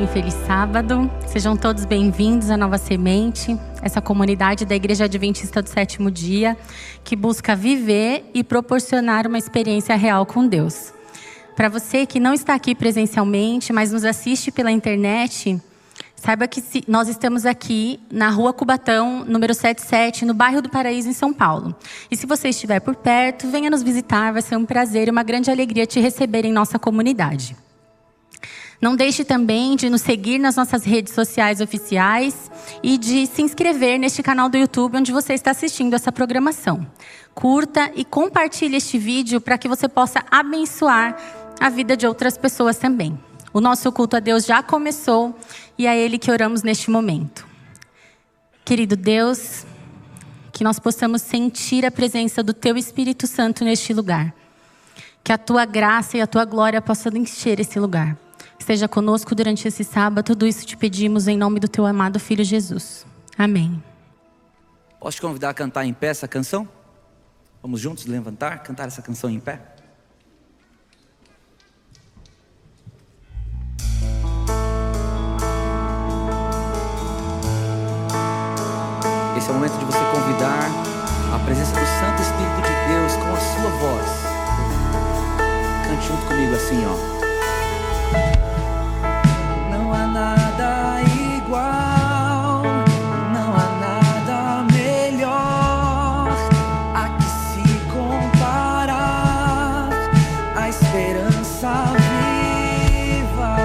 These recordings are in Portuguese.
feliz sábado. Sejam todos bem-vindos à Nova Semente, essa comunidade da Igreja Adventista do Sétimo Dia, que busca viver e proporcionar uma experiência real com Deus. Para você que não está aqui presencialmente, mas nos assiste pela internet, saiba que nós estamos aqui na Rua Cubatão, número 77, no bairro do Paraíso, em São Paulo. E se você estiver por perto, venha nos visitar, vai ser um prazer e uma grande alegria te receber em nossa comunidade. Não deixe também de nos seguir nas nossas redes sociais oficiais e de se inscrever neste canal do YouTube onde você está assistindo essa programação. Curta e compartilhe este vídeo para que você possa abençoar a vida de outras pessoas também. O nosso culto a Deus já começou e é Ele que oramos neste momento. Querido Deus, que nós possamos sentir a presença do Teu Espírito Santo neste lugar. Que a Tua graça e a Tua glória possam encher esse lugar. Esteja conosco durante esse sábado. Tudo isso te pedimos em nome do Teu amado Filho Jesus. Amém. Posso te convidar a cantar em pé essa canção? Vamos juntos levantar, cantar essa canção em pé? Esse é o momento de você convidar a presença do Santo Espírito de Deus com a sua voz. Cante junto comigo assim, ó. Não há nada igual, não há nada melhor a que se comparar, a esperança viva.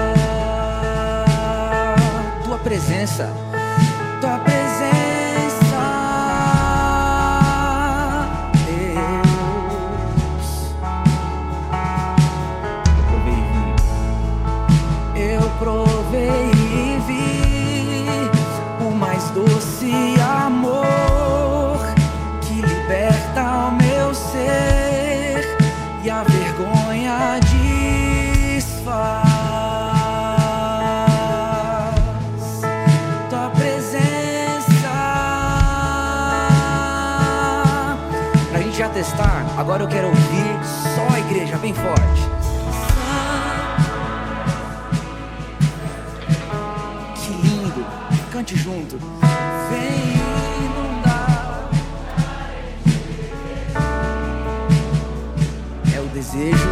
Tua presença, Tua presença. Provei e vi o mais doce amor que liberta o meu ser e a vergonha desfaz. Tua presença. Pra gente já testar, agora eu quero ouvir só a igreja bem forte. Cante junto. Vem inundar. É o desejo.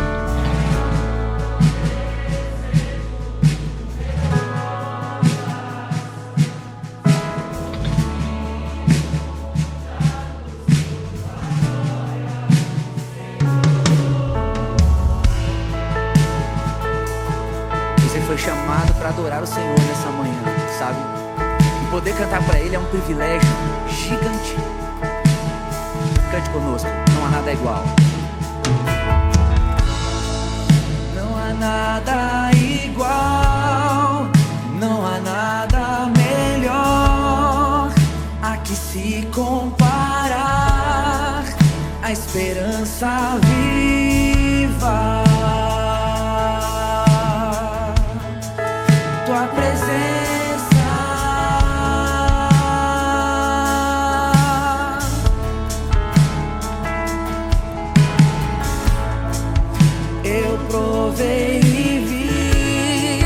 Você foi chamado para adorar o Senhor nessa manhã, sabe? Poder cantar para Ele é um privilégio gigante. Cante conosco, não há nada igual. Não há nada igual, não há nada melhor a que se comparar, a esperança viva. Tua presença. Provei e vi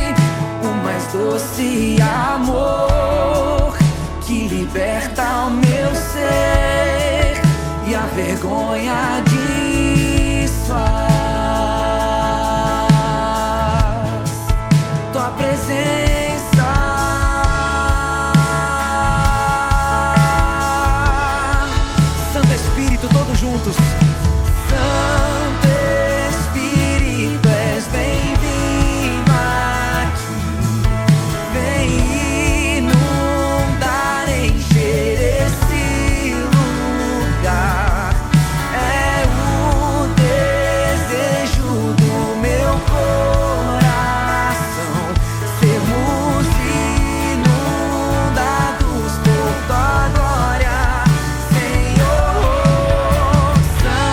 o mais doce amor que liberta o meu ser e a vergonha desfaz. Tua presença. Santo Espírito, todos juntos. Santo Espírito, és bem-vindo aqui. Vem inundar, encher esse lugar. É o desejo do meu coração sermos inundados por Tua glória, Senhor. Santo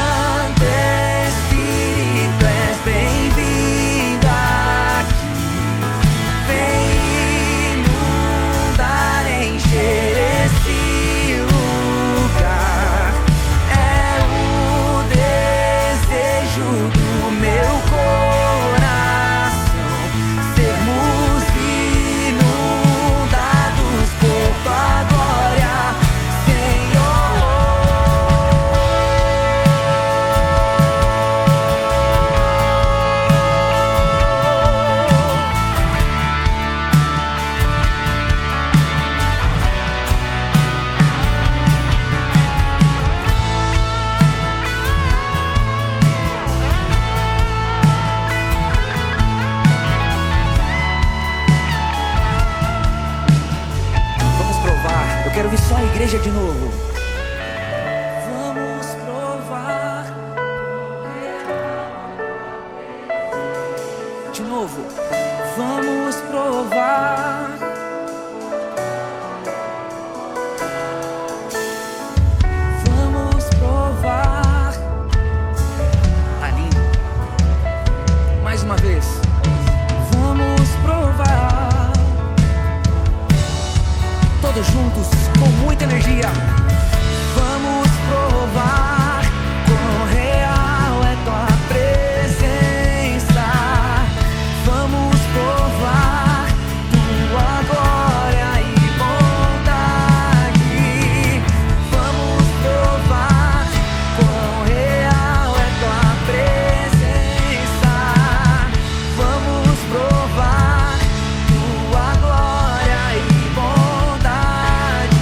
novo. Vamos provar. Vamos provar. Tá lindo. Mais uma vez. Vamos provar. Todos juntos, com muita energia. Vamos provar quão real é tua presença. Vamos provar tua glória e bondade. Vamos provar quão real é tua presença. Vamos provar tua glória e bondade.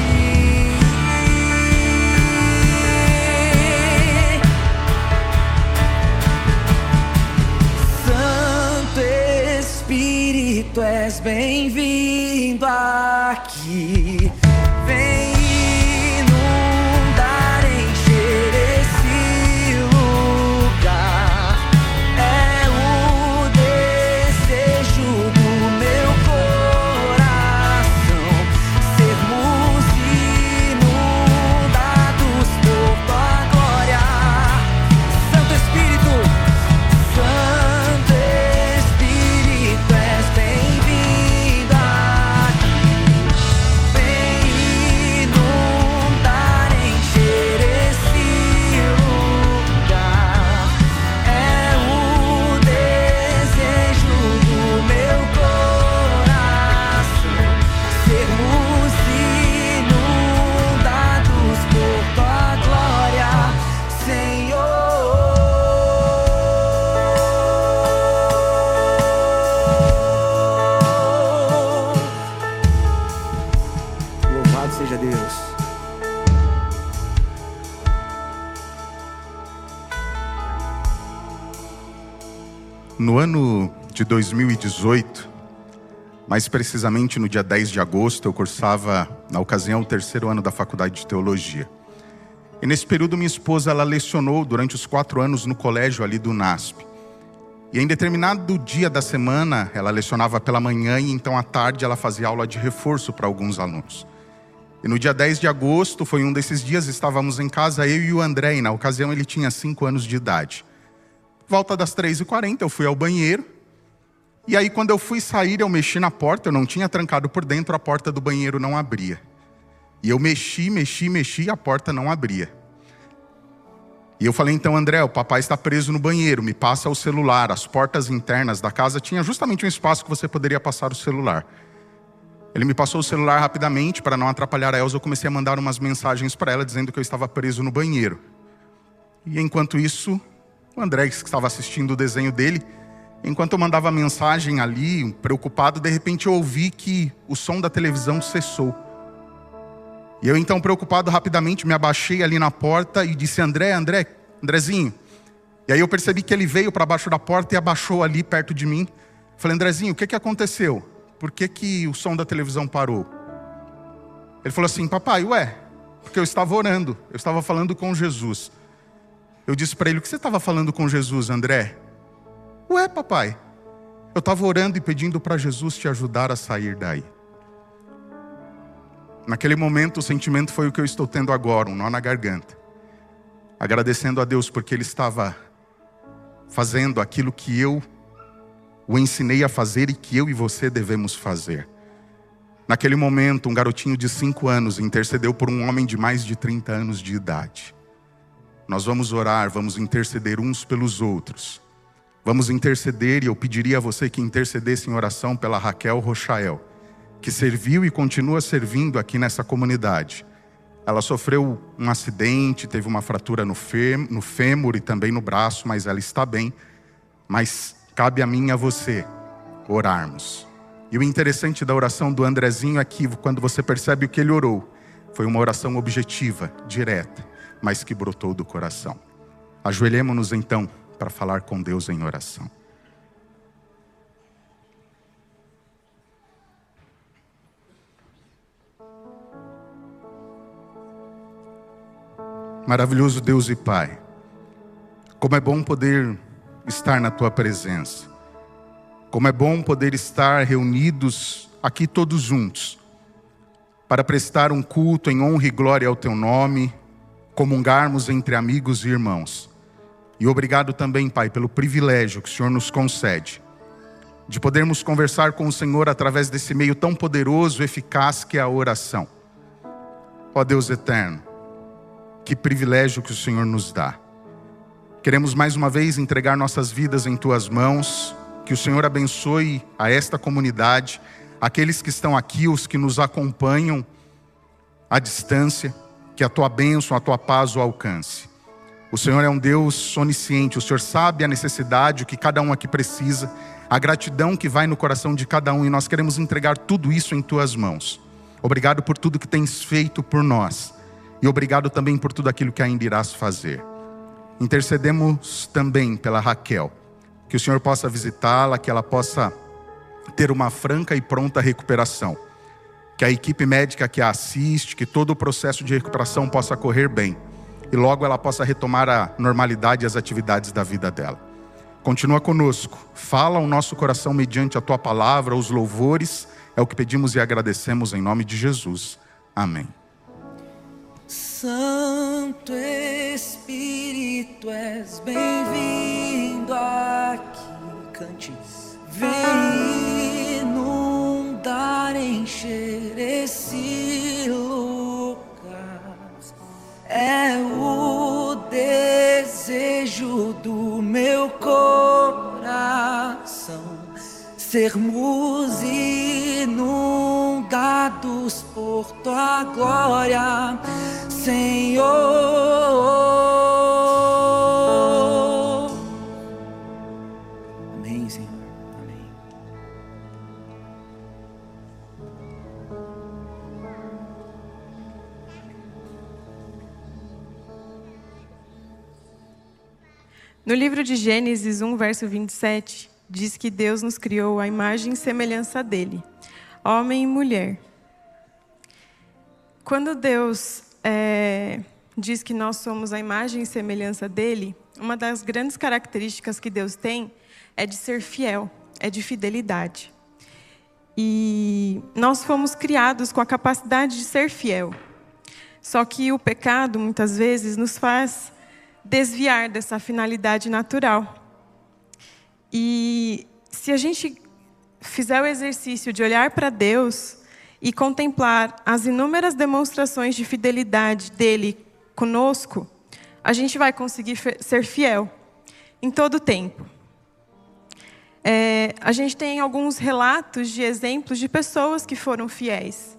Santo Espírito, és bem-vindo aqui. Vem inundar, encher esse lugar. É o desejo do meu coração sermos inundados por tua glória. Santo Espírito, Santo Espírito, és bem-vindo aqui. Vem inundar, encher esse lugar. É o desejo do meu coração sermos inundados por tua glória, Senhor. Louvado seja Deus. No ano de 2018, mais precisamente no dia 10 de agosto, eu cursava, na ocasião, o 3º ano da faculdade de teologia. E nesse período minha esposa, ela lecionou durante os 4 anos no colégio ali do NASP. E em determinado dia da semana, ela lecionava pela manhã e então à tarde ela fazia aula de reforço para alguns alunos. E no dia 10 de agosto, foi um desses dias, estávamos em casa, eu e o André, e na ocasião ele tinha 5 anos de idade. Volta das 3h40, eu fui ao banheiro. E aí quando eu fui sair, eu mexi na porta, eu não tinha trancado por dentro, a porta do banheiro não abria. E eu mexi, e a porta não abria. E eu falei, então André, o papai está preso no banheiro, me passa o celular. As portas internas da casa tinha justamente um espaço que você poderia passar o celular. Ele me passou o celular rapidamente, para não atrapalhar a Elza, eu comecei a mandar umas mensagens para ela, dizendo que eu estava preso no banheiro. E enquanto isso, o André, que estava assistindo o desenho dele, enquanto eu mandava a mensagem ali, preocupado, de repente eu ouvi que o som da televisão cessou. E eu então, preocupado, rapidamente me abaixei ali na porta e disse, Andrezinho. E aí eu percebi que ele veio para baixo da porta e abaixou ali perto de mim. Falei, Andrezinho, o que aconteceu? Por que o som da televisão parou? Ele falou assim, papai, porque eu estava orando, eu estava falando com Jesus. Eu disse para ele, o que você estava falando com Jesus, André? Papai, eu estava orando e pedindo para Jesus te ajudar a sair daí. Naquele momento o sentimento foi o que eu estou tendo agora, um nó na garganta. Agradecendo a Deus porque Ele estava fazendo aquilo que eu o ensinei a fazer e que eu e você devemos fazer. Naquele momento, um garotinho de 5 anos intercedeu por um homem de mais de 30 anos de idade. Nós vamos orar, vamos interceder uns pelos outros. Vamos interceder, e eu pediria a você que intercedesse em oração pela Raquel Rochael, que serviu e continua servindo aqui nessa comunidade. Ela sofreu um acidente, teve uma fratura no fêmur e também no braço, mas ela está bem. Mas cabe a mim e a você orarmos. E o interessante da oração do Andrezinho é que, quando você percebe o que ele orou, foi uma oração objetiva, direta, mas que brotou do coração. Ajoelhemo-nos então para falar com Deus em oração. Maravilhoso Deus e Pai, como é bom poder estar na Tua presença. Como é bom poder estar reunidos aqui todos juntos, para prestar um culto em honra e glória ao Teu nome, comungarmos entre amigos e irmãos. E obrigado também, Pai, pelo privilégio que o Senhor nos concede, de podermos conversar com o Senhor através desse meio tão poderoso e eficaz que é a oração. Ó Deus eterno, que privilégio que o Senhor nos dá. Queremos mais uma vez entregar nossas vidas em Tuas mãos, que o Senhor abençoe a esta comunidade, aqueles que estão aqui, os que nos acompanham à distância, que a Tua bênção, a Tua paz o alcance. O Senhor é um Deus onisciente, o Senhor sabe a necessidade, o que cada um aqui precisa, a gratidão que vai no coração de cada um, e nós queremos entregar tudo isso em Tuas mãos. Obrigado por tudo que tens feito por nós, e obrigado também por tudo aquilo que ainda irás fazer. Intercedemos também pela Raquel, que o Senhor possa visitá-la, que ela possa ter uma franca e pronta recuperação, que a equipe médica que a assiste, que todo o processo de recuperação possa correr bem, e logo ela possa retomar a normalidade e as atividades da vida dela. Continua conosco, fala o nosso coração mediante a Tua palavra, os louvores, é o que pedimos e agradecemos em nome de Jesus. Amém. Santo Espírito, és bem-vindo aqui. Cante. Vem inundar, encher esse lugar. É o desejo do meu coração, sermos inundados por Tua glória, Senhor. Amém, Senhor. Amém. No livro de Gênesis 1, verso 27, diz que Deus nos criou à imagem e semelhança dele, homem e mulher. Quando Deus diz que nós somos a imagem e semelhança dele, uma das grandes características que Deus tem é de ser fiel, é de fidelidade. E nós fomos criados com a capacidade de ser fiel. Só que o pecado, muitas vezes, nos faz desviar dessa finalidade natural. E se a gente fizer o exercício de olhar para Deus e contemplar as inúmeras demonstrações de fidelidade dele conosco, a gente vai conseguir ser fiel em todo o tempo. A gente tem alguns relatos de exemplos de pessoas que foram fiéis.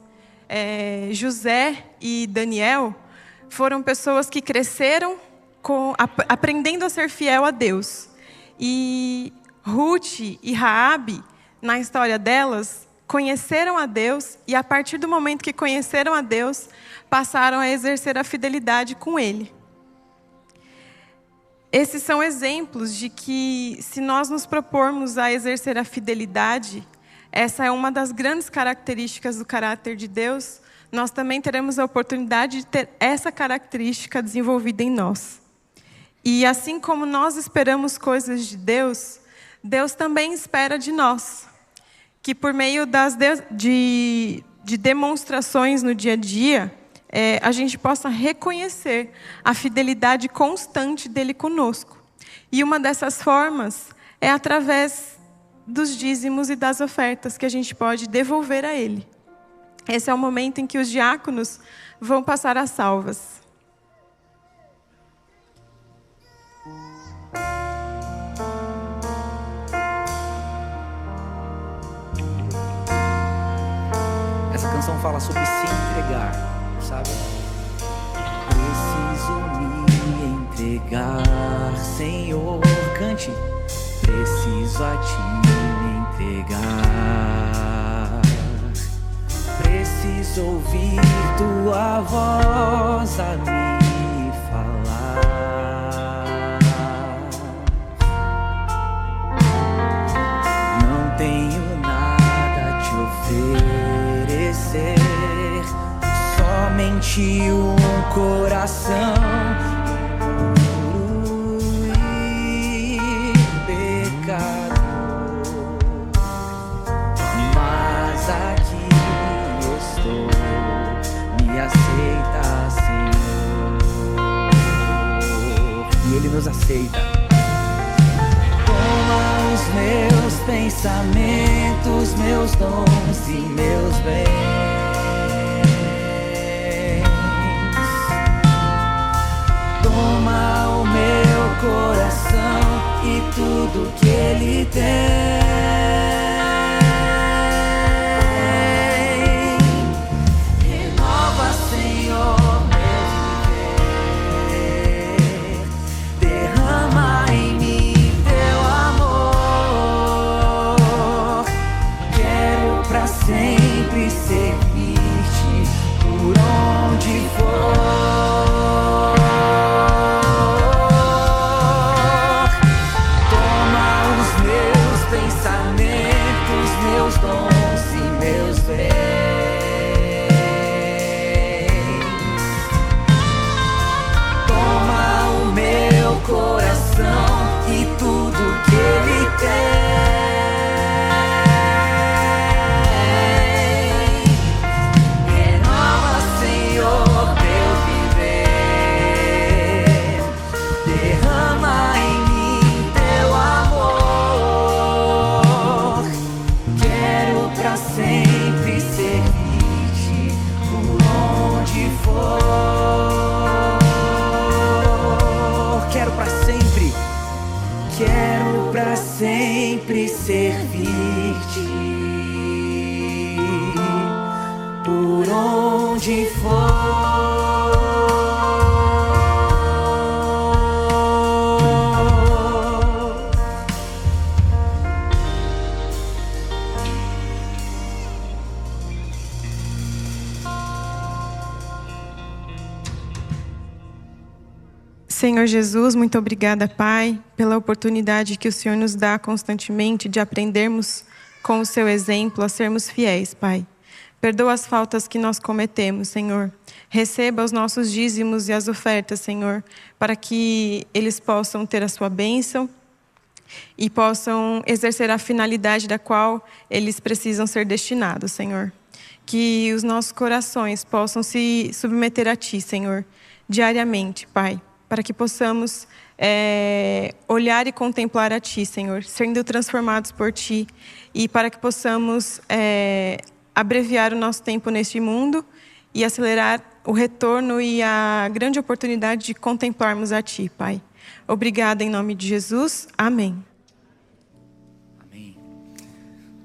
José e Daniel foram pessoas que cresceram aprendendo a ser fiel a Deus. E Ruth e Raabe, na história delas, conheceram a Deus, e a partir do momento que conheceram a Deus, passaram a exercer a fidelidade com Ele. Esses são exemplos de que, se nós nos propormos a exercer a fidelidade, essa é uma das grandes características do caráter de Deus, nós também teremos a oportunidade de ter essa característica desenvolvida em nós. E assim como nós esperamos coisas de Deus, Deus também espera de nós. Que por meio de demonstrações no dia a dia, a gente possa reconhecer a fidelidade constante dele conosco. E uma dessas formas é através dos dízimos e das ofertas que a gente pode devolver a ele. Esse é o momento em que os diáconos vão passar as salvas. Essa canção fala sobre se entregar, sabe? Preciso me entregar, Senhor. Cante. Preciso a Ti me entregar. Preciso ouvir Tua voz a me falar. Não tenho nada a Te oferecer, somente um coração puro e pecador. e Ele nos aceita. Toma os meus pensamentos, meus dons e meus bens. Toma o meu coração e tudo que ele tem. Renova, Senhor, meu viver. Derrama em mim teu amor. Quero pra sempre servir-te por onde for. Sempre servir-te por onde for. Senhor Jesus, muito obrigada, Pai, pela oportunidade que o Senhor nos dá constantemente de aprendermos com o seu exemplo a sermos fiéis, Pai. Perdoa as faltas que nós cometemos, Senhor. Receba os nossos dízimos e as ofertas, Senhor, para que eles possam ter a sua bênção e possam exercer a finalidade da qual eles precisam ser destinados, Senhor. Que os nossos corações possam se submeter a Ti, Senhor, diariamente, Pai, para que possamos olhar e contemplar a Ti, Senhor, sendo transformados por Ti, e para que possamos abreviar o nosso tempo neste mundo e acelerar o retorno e a grande oportunidade de contemplarmos a Ti, Pai. Obrigada em nome de Jesus. Amém. Amém.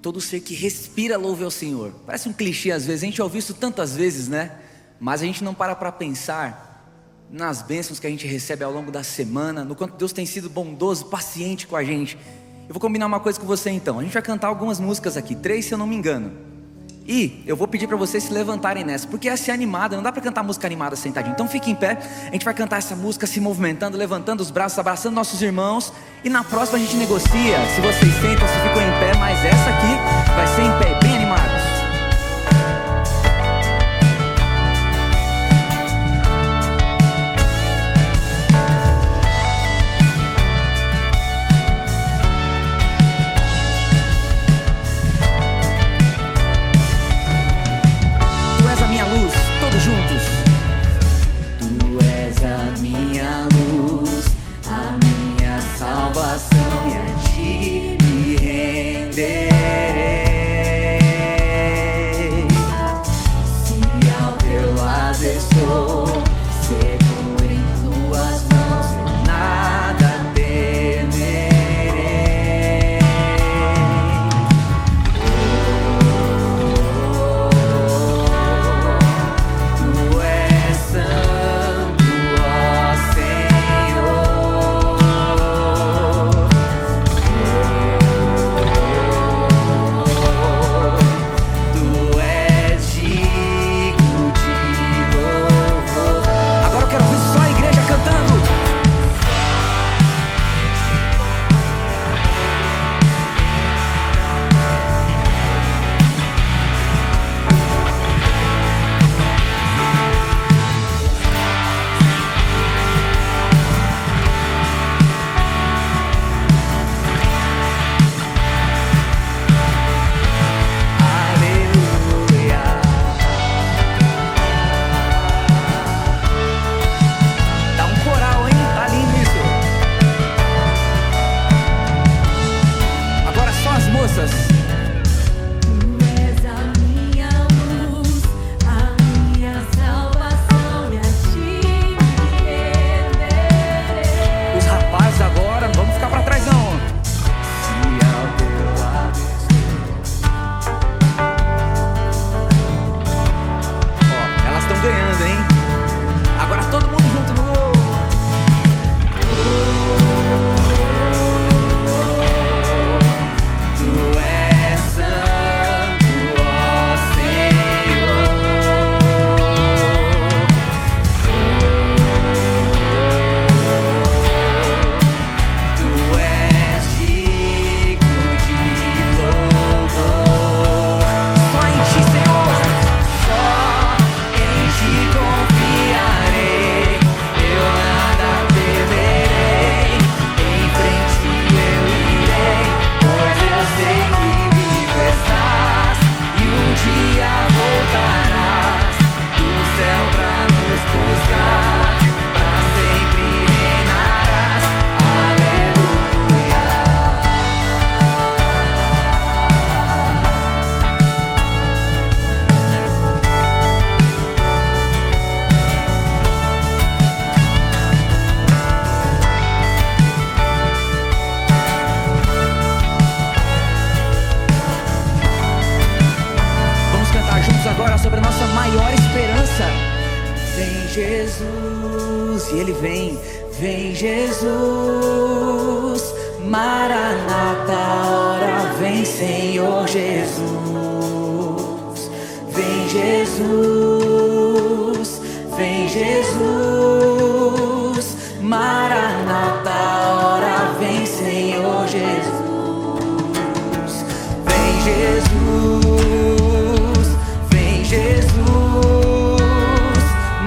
Todo ser que respira louve ao Senhor. Parece um clichê às vezes, a gente ouve isso tantas vezes, né? Mas a gente não para pensar nas bênçãos que a gente recebe ao longo da semana, no quanto Deus tem sido bondoso, paciente com a gente. Eu vou combinar uma coisa com você então. A gente vai cantar algumas músicas aqui, 3 se eu não me engano. E eu vou pedir para vocês se levantarem nessa, porque essa é animada, não dá para cantar música animada sentadinho. Então fique em pé, a gente vai cantar essa música se movimentando, levantando os braços, abraçando nossos irmãos. E na próxima a gente negocia, se vocês sentam, se ficam em pé. Mas essa aqui vai ser em pé, bem animados. Salvação e a Ti me renderei. Jesus. E ele vem, vem Jesus. Maranata, hora vem, Senhor Jesus. Vem Jesus, vem Jesus. Maranata, hora vem, Senhor Jesus. Vem Jesus, vem Jesus.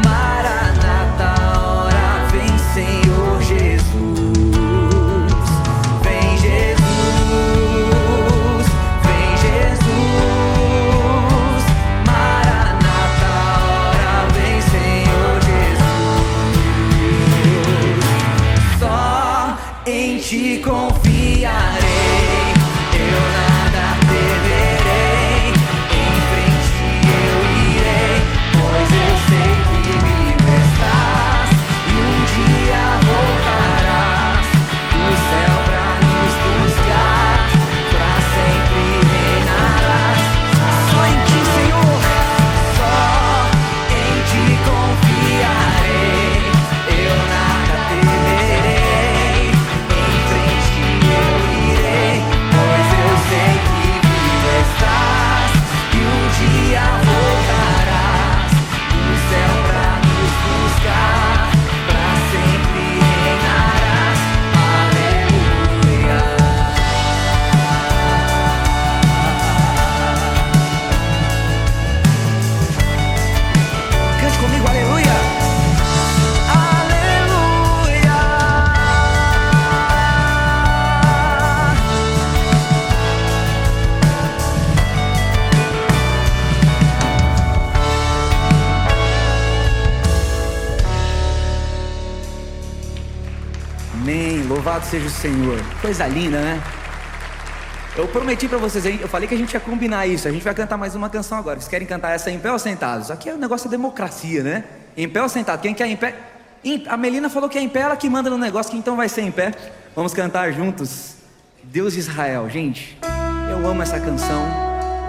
Maranata, hora vem, Senhor Jesus. Vem Jesus, vem Jesus. Maranata, hora vem, Senhor Jesus. Só em Ti confiarei, eu nada temerei. Em frente eu irei, pois eu sei que vivo estás, e um dia voltarás do céu pra nos buscar, pra sempre reinarás. Só em Ti, Senhor, só em Ti confiarei, eu nada temerei. Em frente eu irei, pois eu sei que vivo estás, e um dia voltarás do céu pra nos buscar, pra sempre reinarás. Aleluia. Cante comigo, aleluia. Aleluia. Amém, louvado seja o Senhor. Coisa linda, né? Eu prometi pra vocês, eu falei que a gente ia combinar isso. A gente vai cantar mais uma canção agora. Vocês querem cantar essa em pé ou sentados? Aqui é um negócio de democracia, né? Em pé ou sentado? Quem quer em pé? A Melina falou que é em pé, ela que manda no negócio, que então vai ser em pé. Vamos cantar juntos. Deus de Israel. Gente, eu amo essa canção.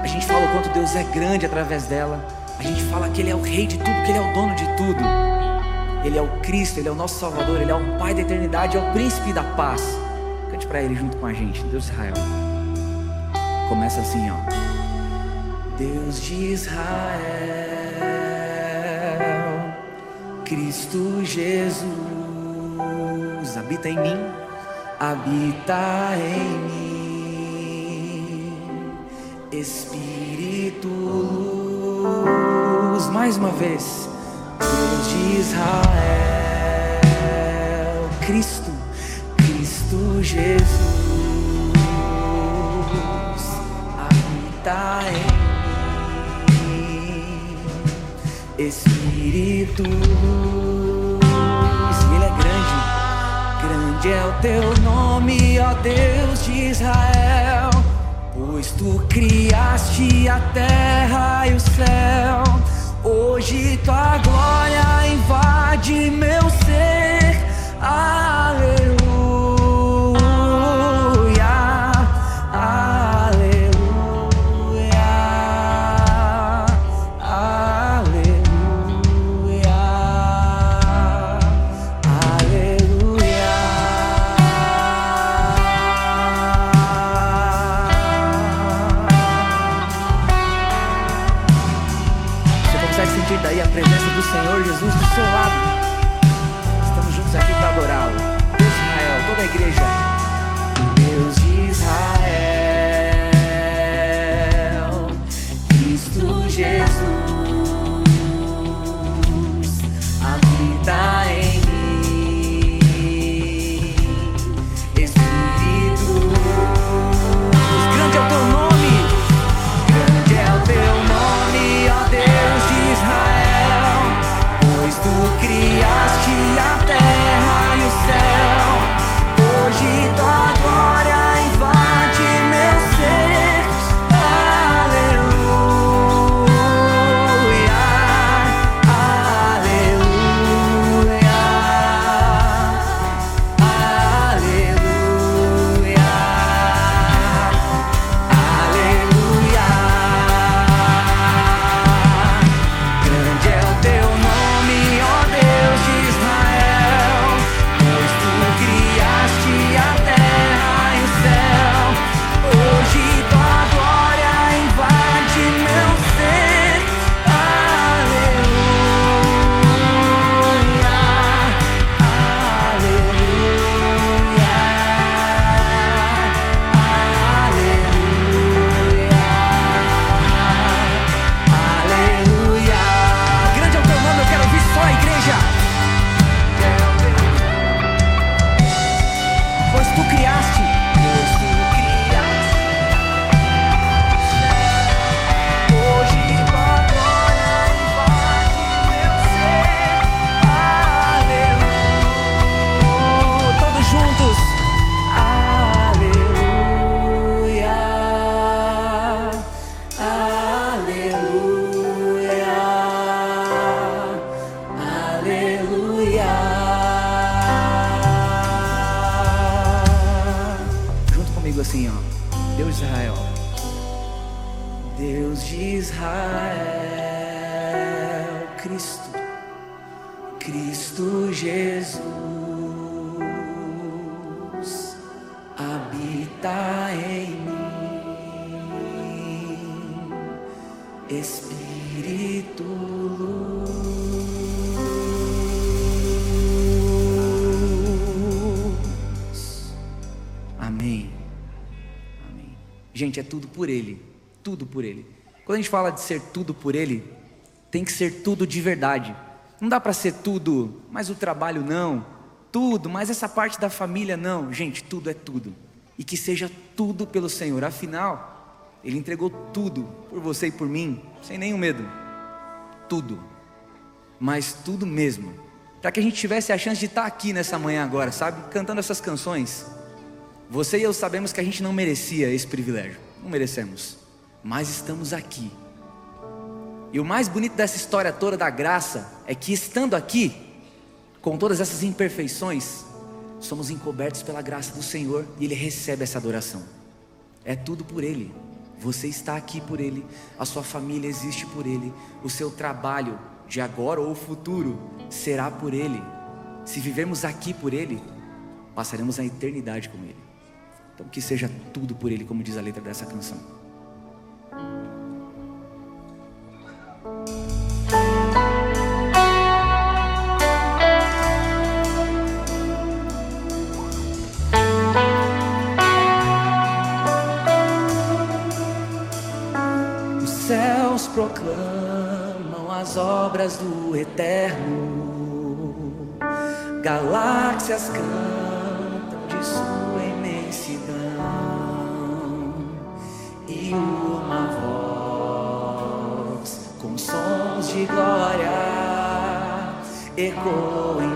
A gente fala o quanto Deus é grande através dela. A gente fala que Ele é o rei de tudo, que Ele é o dono de tudo. Ele é o Cristo, Ele é o nosso Salvador, Ele é o Pai da eternidade, é o Príncipe da paz. Cante pra Ele junto com a gente. Deus de Israel. Começa assim, ó. Deus de Israel, Cristo Jesus, habita em mim, habita em mim, Espírito luz. Mais uma vez. Deus de Israel, Cristo, Cristo Jesus, habita em mim, Espírito luz. Ele é grande, grande é o Teu nome, ó Deus de Israel, pois Tu criaste a terra e o céu. Hoje Tua glória invade meu ser. Aleluia, aleluia, aleluia, aleluia. Consegue sentir daí a presença do Senhor Jesus do seu lado? Estamos juntos aqui para adorá-lo. Deus de Israel, toda a igreja. Deus de Israel, Cristo Jesus, habita em mim, Espírito luz. Grande é o Teu nome, grande é o Teu nome, ó Deus de Israel, pois Tu criaste a terra e o céu. Hoje assim, ó. Deus de Israel. Deus de Israel, Cristo Jesus, habita em mim, Espírito luz. Amém. Amém. Gente, é tudo por Ele. Tudo por Ele. Quando a gente fala de ser tudo por Ele, tem que ser tudo de verdade. Não dá para ser tudo, mas o trabalho não. Tudo, mas essa parte da família não. Gente, tudo é tudo. E que seja tudo pelo Senhor. Afinal, Ele entregou tudo por você e por mim, sem nenhum medo. Tudo. Mas tudo mesmo. Para que a gente tivesse a chance de estar aqui nessa manhã agora, sabe? Cantando essas canções. Você e eu sabemos que a gente não merecia esse privilégio. Não merecemos. Mas estamos aqui. E o mais bonito dessa história toda da graça é que, estando aqui, com todas essas imperfeições, somos encobertos pela graça do Senhor e Ele recebe essa adoração. É tudo por Ele. Você está aqui por Ele, a sua família existe por Ele, o seu trabalho de agora ou futuro será por Ele. Se vivermos aqui por Ele, passaremos a eternidade com Ele. Então que seja tudo por Ele, como diz a letra dessa canção. Proclamam as obras do Eterno, galáxias cantam de sua imensidão, e uma voz com sons de glória ecoa em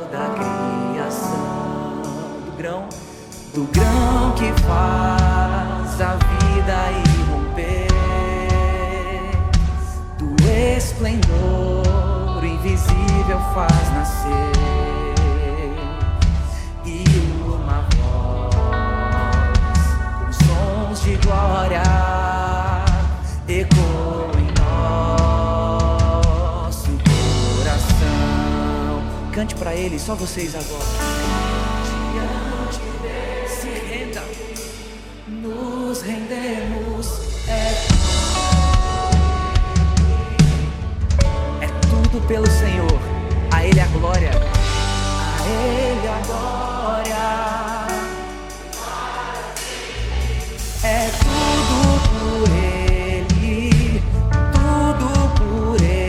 toda a criação. Do grão que faz a vida irromper, do esplendor o invisível faz nascer, e uma voz com sons de glória ecoa em nosso coração. Cante pra Ele, só vocês agora. Nos rendemos, é tudo pelo Senhor, a Ele a glória, a Ele a glória, é tudo por Ele, tudo por Ele.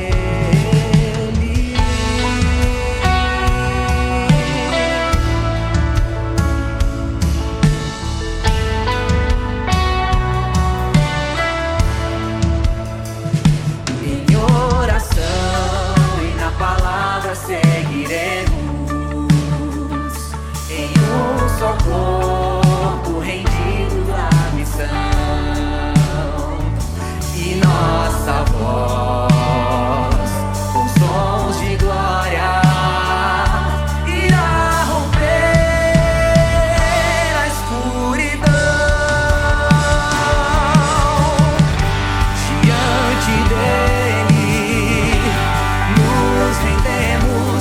Seguiremos em um só corpo, rendidos à missão, e nossa voz com sons de glória irá romper a escuridão. Diante dele nos rendemos.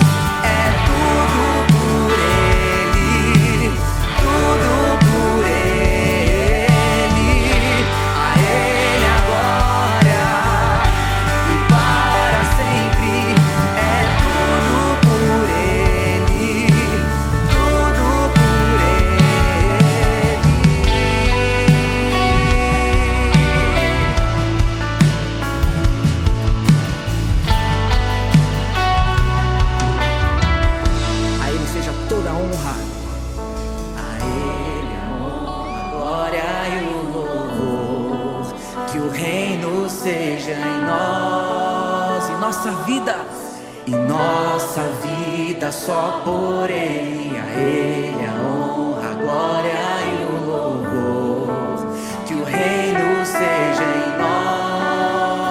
E nossa vida só por Ele, a Ele a honra, a glória e o louvor. Que o reino seja em nós,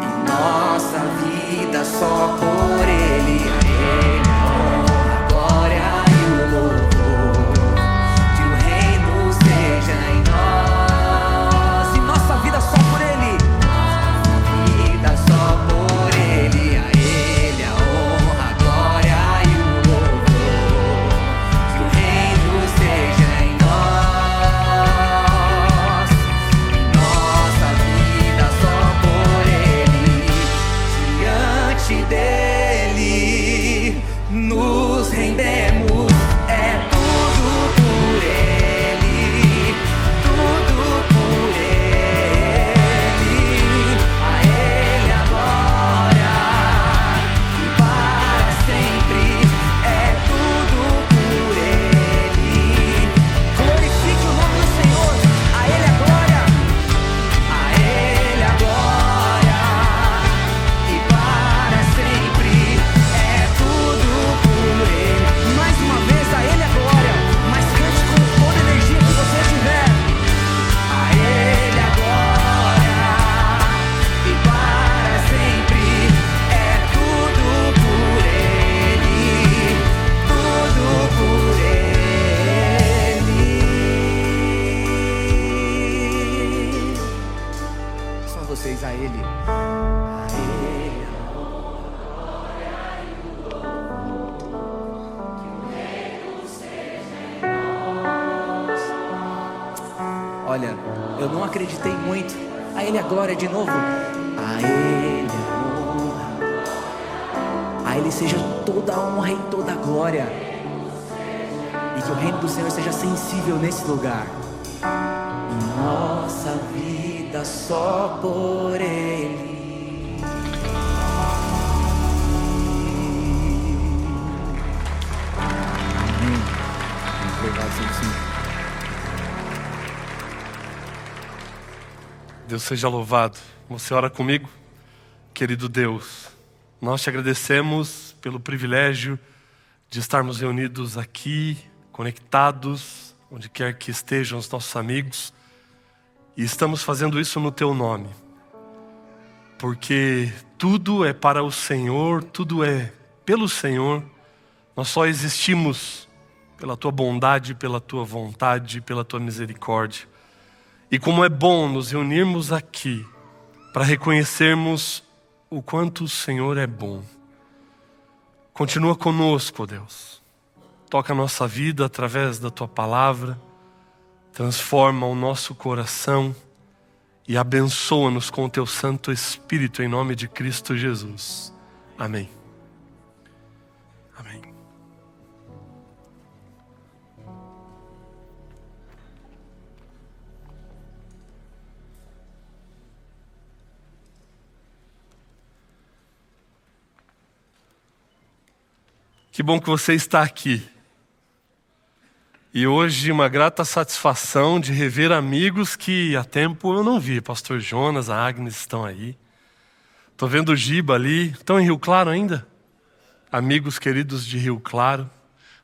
e nossa vida só por Ele, a Ele a honra, a glória e o louvor. Olha, eu não acreditei muito. A Ele a glória de novo. A Ele a honra. A Ele seja toda a honra e toda a glória. E que o reino do Senhor seja sensível nesse lugar. Nossa vida só por Ele. Amém. Obrigado, Senhor. Deus seja louvado. Você ora comigo? Querido Deus, nós te agradecemos pelo privilégio de estarmos reunidos aqui, conectados, onde quer que estejam os nossos amigos, e estamos fazendo isso no Teu nome, porque tudo é para o Senhor, tudo é pelo Senhor. Nós só existimos pela Tua bondade, pela Tua vontade, pela Tua misericórdia. E como é bom nos reunirmos aqui para reconhecermos o quanto o Senhor é bom. Continua conosco, Deus. Toca a nossa vida através da Tua palavra. Transforma o nosso coração e abençoa-nos com o Teu Santo Espírito em nome de Cristo Jesus. Amém. Amém. Que bom que você está aqui. E hoje uma grata satisfação de rever amigos que há tempo eu não vi. Pastor Jonas, a Agnes estão aí. Estou vendo o Giba ali. Estão em Rio Claro ainda? Amigos queridos de Rio Claro.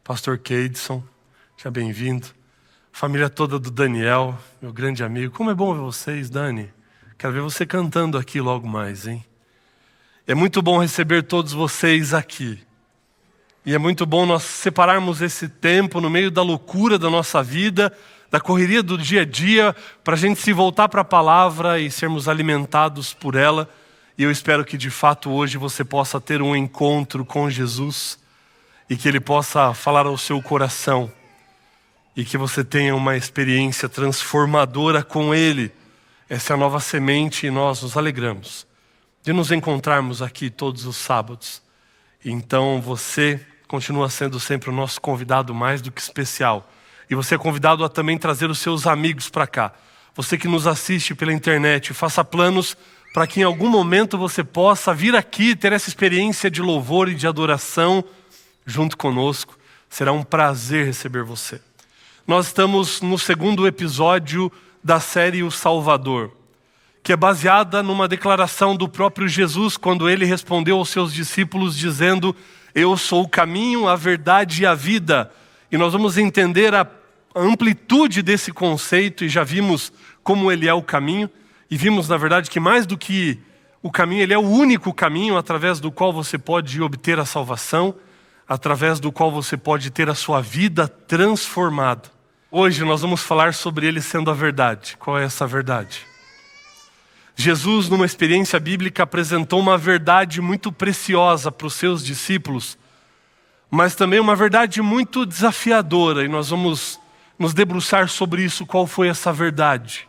Pastor Keidson, seja bem-vindo. Família toda do Daniel, meu grande amigo. Como é bom ver vocês, Dani. Quero ver você cantando aqui logo mais, hein? É muito bom receber todos vocês aqui. E é muito bom nós separarmos esse tempo no meio da loucura da nossa vida, da correria do dia a dia, para a gente se voltar para a palavra e sermos alimentados por ela. E eu espero que de fato hoje você possa ter um encontro com Jesus e que Ele possa falar ao seu coração e que você tenha uma experiência transformadora com Ele. Essa é a Nova Semente e nós nos alegramos de nos encontrarmos aqui todos os sábados. Então você continua sendo sempre o nosso convidado mais do que especial. E você é convidado a também trazer os seus amigos para cá. Você que nos assiste pela internet, faça planos para que em algum momento você possa vir aqui ter essa experiência de louvor e de adoração junto conosco. Será um prazer receber você. Nós estamos no segundo episódio da série O Salvador, que é baseada numa declaração do próprio Jesus, quando Ele respondeu aos seus discípulos dizendo: eu sou o caminho, a verdade e a vida. E nós vamos entender a amplitude desse conceito, e já vimos como Ele é o caminho, e vimos na verdade que mais do que o caminho, Ele é o único caminho através do qual você pode obter a salvação, através do qual você pode ter a sua vida transformada. Hoje nós vamos falar sobre Ele sendo a verdade. Qual é essa verdade? Jesus, numa experiência bíblica, apresentou uma verdade muito preciosa para os seus discípulos, mas também uma verdade muito desafiadora, e nós vamos nos debruçar sobre isso. Qual foi essa verdade?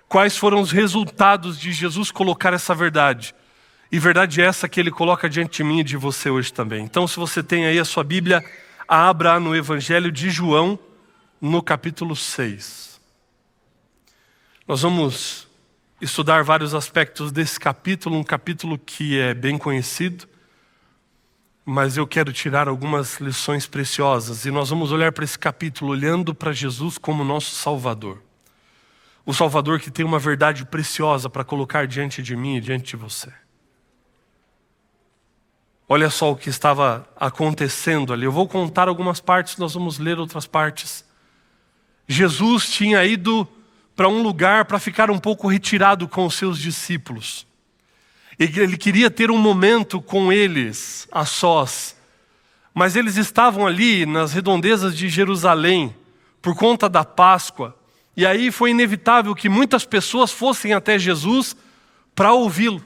Quais foram os resultados de Jesus colocar essa verdade? E verdade essa que Ele coloca diante de mim e de você hoje também. Então, se você tem aí a sua Bíblia, abra no Evangelho de João, no capítulo 6. Nós vamos estudar vários aspectos desse capítulo, um capítulo que é bem conhecido, mas eu quero tirar algumas lições preciosas, e nós vamos olhar para esse capítulo olhando para Jesus como nosso Salvador. O Salvador que tem uma verdade preciosa para colocar diante de mim e diante de você. Olha só o que estava acontecendo ali. Eu vou contar algumas partes, nós vamos ler outras partes. Jesus tinha ido para um lugar para ficar um pouco retirado com os seus discípulos. Ele queria ter um momento com eles, a sós. Mas eles estavam ali nas redondezas de Jerusalém, por conta da Páscoa. E aí foi inevitável que muitas pessoas fossem até Jesus para ouvi-lo.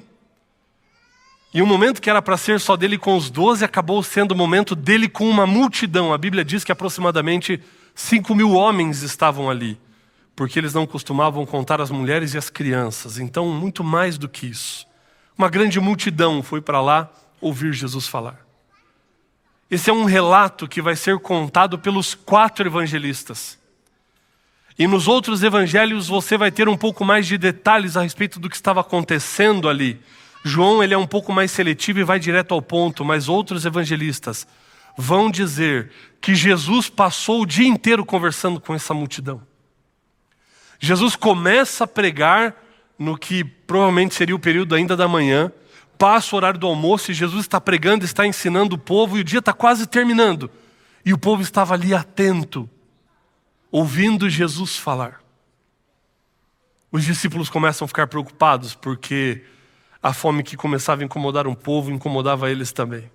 E o momento que era para ser só dele com os 12, acabou sendo o momento dele com uma multidão. A Bíblia diz que aproximadamente 5.000 homens estavam ali, porque eles não costumavam contar as mulheres e as crianças. Então, muito mais do que isso. Uma grande multidão foi para lá ouvir Jesus falar. Esse é um relato que vai ser contado pelos 4 evangelistas. E nos outros evangelhos você vai ter um pouco mais de detalhes a respeito do que estava acontecendo ali. João, ele é um pouco mais seletivo e vai direto ao ponto, mas outros evangelistas vão dizer que Jesus passou o dia inteiro conversando com essa multidão. Jesus começa a pregar no que provavelmente seria o período ainda da manhã, passa o horário do almoço e Jesus está pregando, está ensinando o povo e o dia está quase terminando. E o povo estava ali atento, ouvindo Jesus falar. Os discípulos começam a ficar preocupados porque a fome que começava a incomodar um povo incomodava eles também.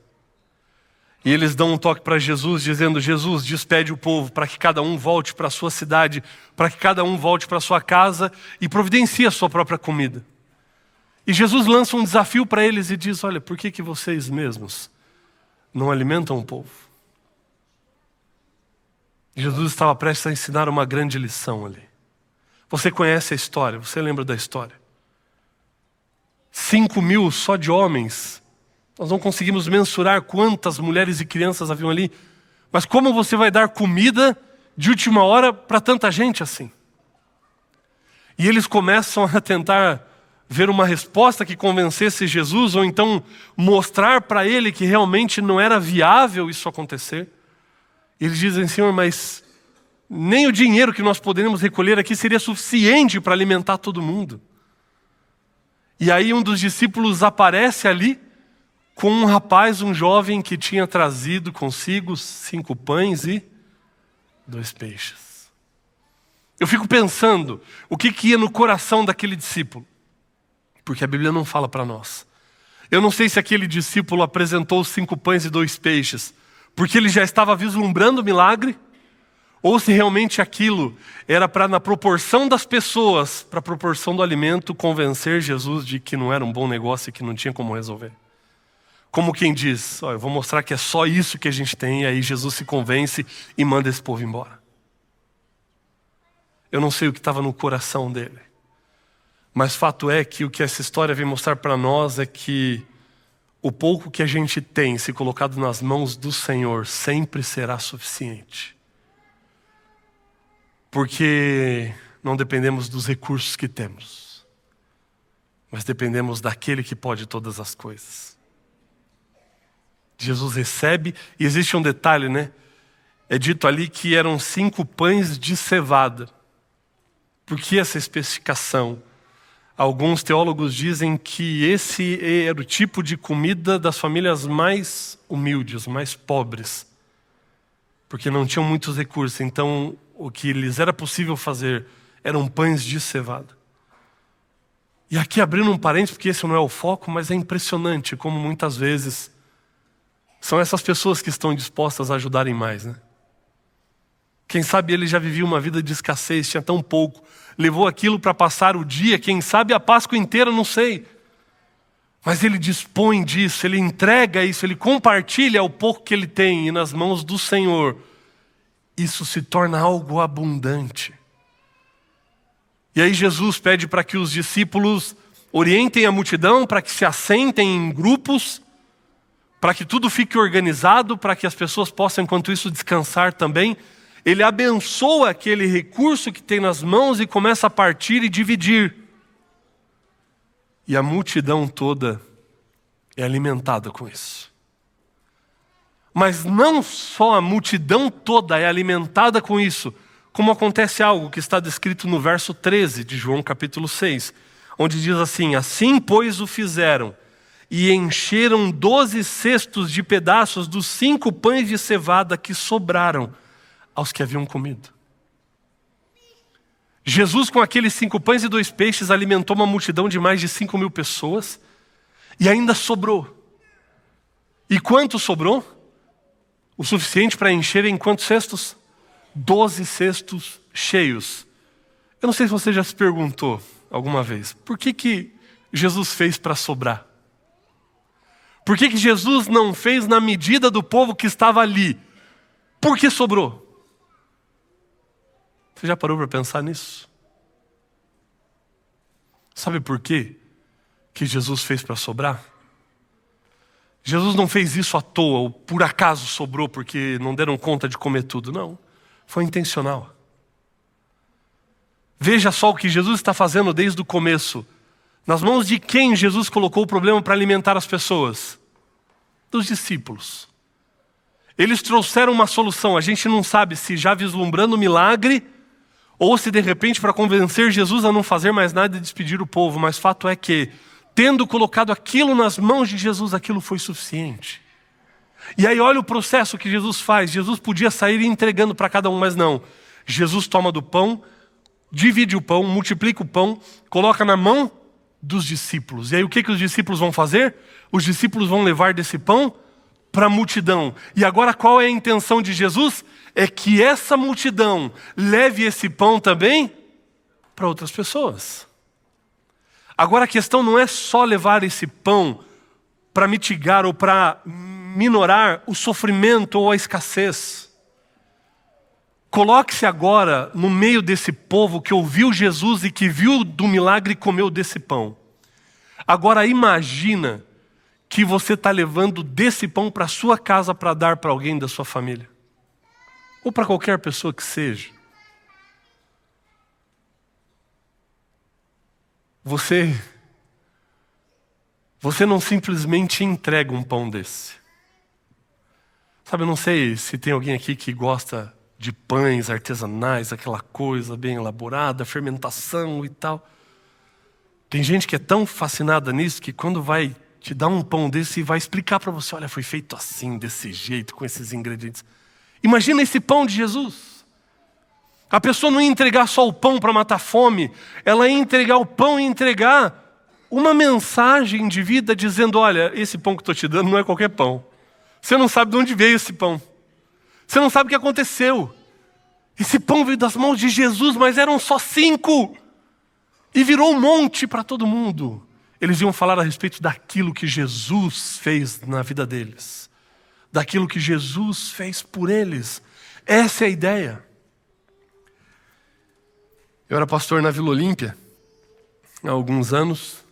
E eles dão um toque para Jesus, dizendo: Jesus, despede o povo para que cada um volte para a sua cidade, para que cada um volte para a sua casa e providencie a sua própria comida. E Jesus lança um desafio para eles e diz: olha, por que vocês mesmos não alimentam o povo? Jesus estava prestes a ensinar uma grande lição ali. Você conhece a história, você lembra da história? 5.000 só de homens. Nós não conseguimos mensurar quantas mulheres e crianças haviam ali. Mas como você vai dar comida de última hora para tanta gente assim? E eles começam a tentar ver uma resposta que convencesse Jesus, ou então mostrar para ele que realmente não era viável isso acontecer. E eles dizem: Senhor, mas nem o dinheiro que nós poderíamos recolher aqui seria suficiente para alimentar todo mundo. E aí um dos discípulos aparece ali com um rapaz, um jovem que tinha trazido consigo 5 pães e 2 peixes. Eu fico pensando, o que ia no coração daquele discípulo? Porque a Bíblia não fala para nós. Eu não sei se aquele discípulo apresentou os 5 pães e 2 peixes porque ele já estava vislumbrando o milagre, ou se realmente aquilo era para, na proporção das pessoas, para a proporção do alimento, convencer Jesus de que não era um bom negócio e que não tinha como resolver. Como quem diz: eu vou mostrar que é só isso que a gente tem, e aí Jesus se convence e manda esse povo embora. Eu não sei o que estava no coração dele. Mas fato é que o que essa história vem mostrar para nós é que o pouco que a gente tem, se colocado nas mãos do Senhor, sempre será suficiente. Porque não dependemos dos recursos que temos, mas dependemos daquele que pode todas as coisas. Jesus recebe, e existe um detalhe, né? É dito ali que eram 5 pães de cevada. Por que essa especificação? Alguns teólogos dizem que esse era o tipo de comida das famílias mais humildes, mais pobres, porque não tinham muitos recursos. Então, o que lhes era possível fazer eram pães de cevada. E aqui abrindo um parênteses, porque esse não é o foco, mas é impressionante como muitas vezes são essas pessoas que estão dispostas a ajudarem mais, né? Quem sabe ele já vivia uma vida de escassez, tinha tão pouco, levou aquilo para passar o dia, quem sabe a Páscoa inteira, não sei. Mas ele dispõe disso, ele entrega isso, ele compartilha o pouco que ele tem, e nas mãos do Senhor, isso se torna algo abundante. E aí Jesus pede para que os discípulos orientem a multidão, para que se assentem em grupos, para que tudo fique organizado, para que as pessoas possam, enquanto isso, descansar também. Ele abençoa aquele recurso que tem nas mãos e começa a partir e dividir. E a multidão toda é alimentada com isso. Mas não só a multidão toda é alimentada com isso, como acontece algo que está descrito no verso 13 de João capítulo 6, onde diz assim: assim, pois, o fizeram, e encheram 12 cestos de pedaços dos 5 pães de cevada que sobraram aos que haviam comido. Jesus, com aqueles 5 pães e 2 peixes, alimentou uma multidão de mais de 5.000 pessoas, e ainda sobrou. E quanto sobrou? O suficiente para encherem quantos cestos? 12 cestos cheios. Eu não sei se você já se perguntou alguma vez, por que Jesus fez para sobrar? Por que Jesus não fez na medida do povo que estava ali? Por que sobrou? Você já parou para pensar nisso? Sabe por quê que Jesus fez para sobrar? Jesus não fez isso à toa, ou por acaso sobrou porque não deram conta de comer tudo. Não, foi intencional. Veja só o que Jesus está fazendo desde o começo. Nas mãos de quem Jesus colocou o problema para alimentar as pessoas? Dos discípulos. Eles trouxeram uma solução. A gente não sabe se já vislumbrando o milagre ou se de repente para convencer Jesus a não fazer mais nada e despedir o povo. Mas fato é que, tendo colocado aquilo nas mãos de Jesus, aquilo foi suficiente. E aí olha o processo que Jesus faz. Jesus podia sair entregando para cada um, mas não. Jesus toma do pão, divide o pão, multiplica o pão, coloca na mão dos discípulos. E aí o que os discípulos vão fazer? Os discípulos vão levar desse pão para a multidão. E agora qual é a intenção de Jesus? É que essa multidão leve esse pão também para outras pessoas. Agora a questão não é só levar esse pão para mitigar ou para minorar o sofrimento ou a escassez. Coloque-se agora no meio desse povo que ouviu Jesus e que viu do milagre e comeu desse pão. Agora imagina que você está levando desse pão para a sua casa para dar para alguém da sua família. Ou para qualquer pessoa que seja. Você não simplesmente entrega um pão desse. Sabe, eu não sei se tem alguém aqui que gosta de pães artesanais, aquela coisa bem elaborada, fermentação e tal. Tem gente que é tão fascinada nisso que quando vai te dar um pão desse e vai explicar para você, olha, foi feito assim, desse jeito, com esses ingredientes. Imagina esse pão de Jesus. A pessoa não ia entregar só o pão para matar fome, ela ia entregar o pão e entregar uma mensagem de vida dizendo, olha, esse pão que estou te dando não é qualquer pão. Você não sabe de onde veio esse pão. Você não sabe o que aconteceu. Esse pão veio das mãos de Jesus, mas eram só 5. E virou um monte para todo mundo. Eles iam falar a respeito daquilo que Jesus fez na vida deles. Daquilo que Jesus fez por eles. Essa é a ideia. Eu era pastor na Vila Olímpia há alguns anos.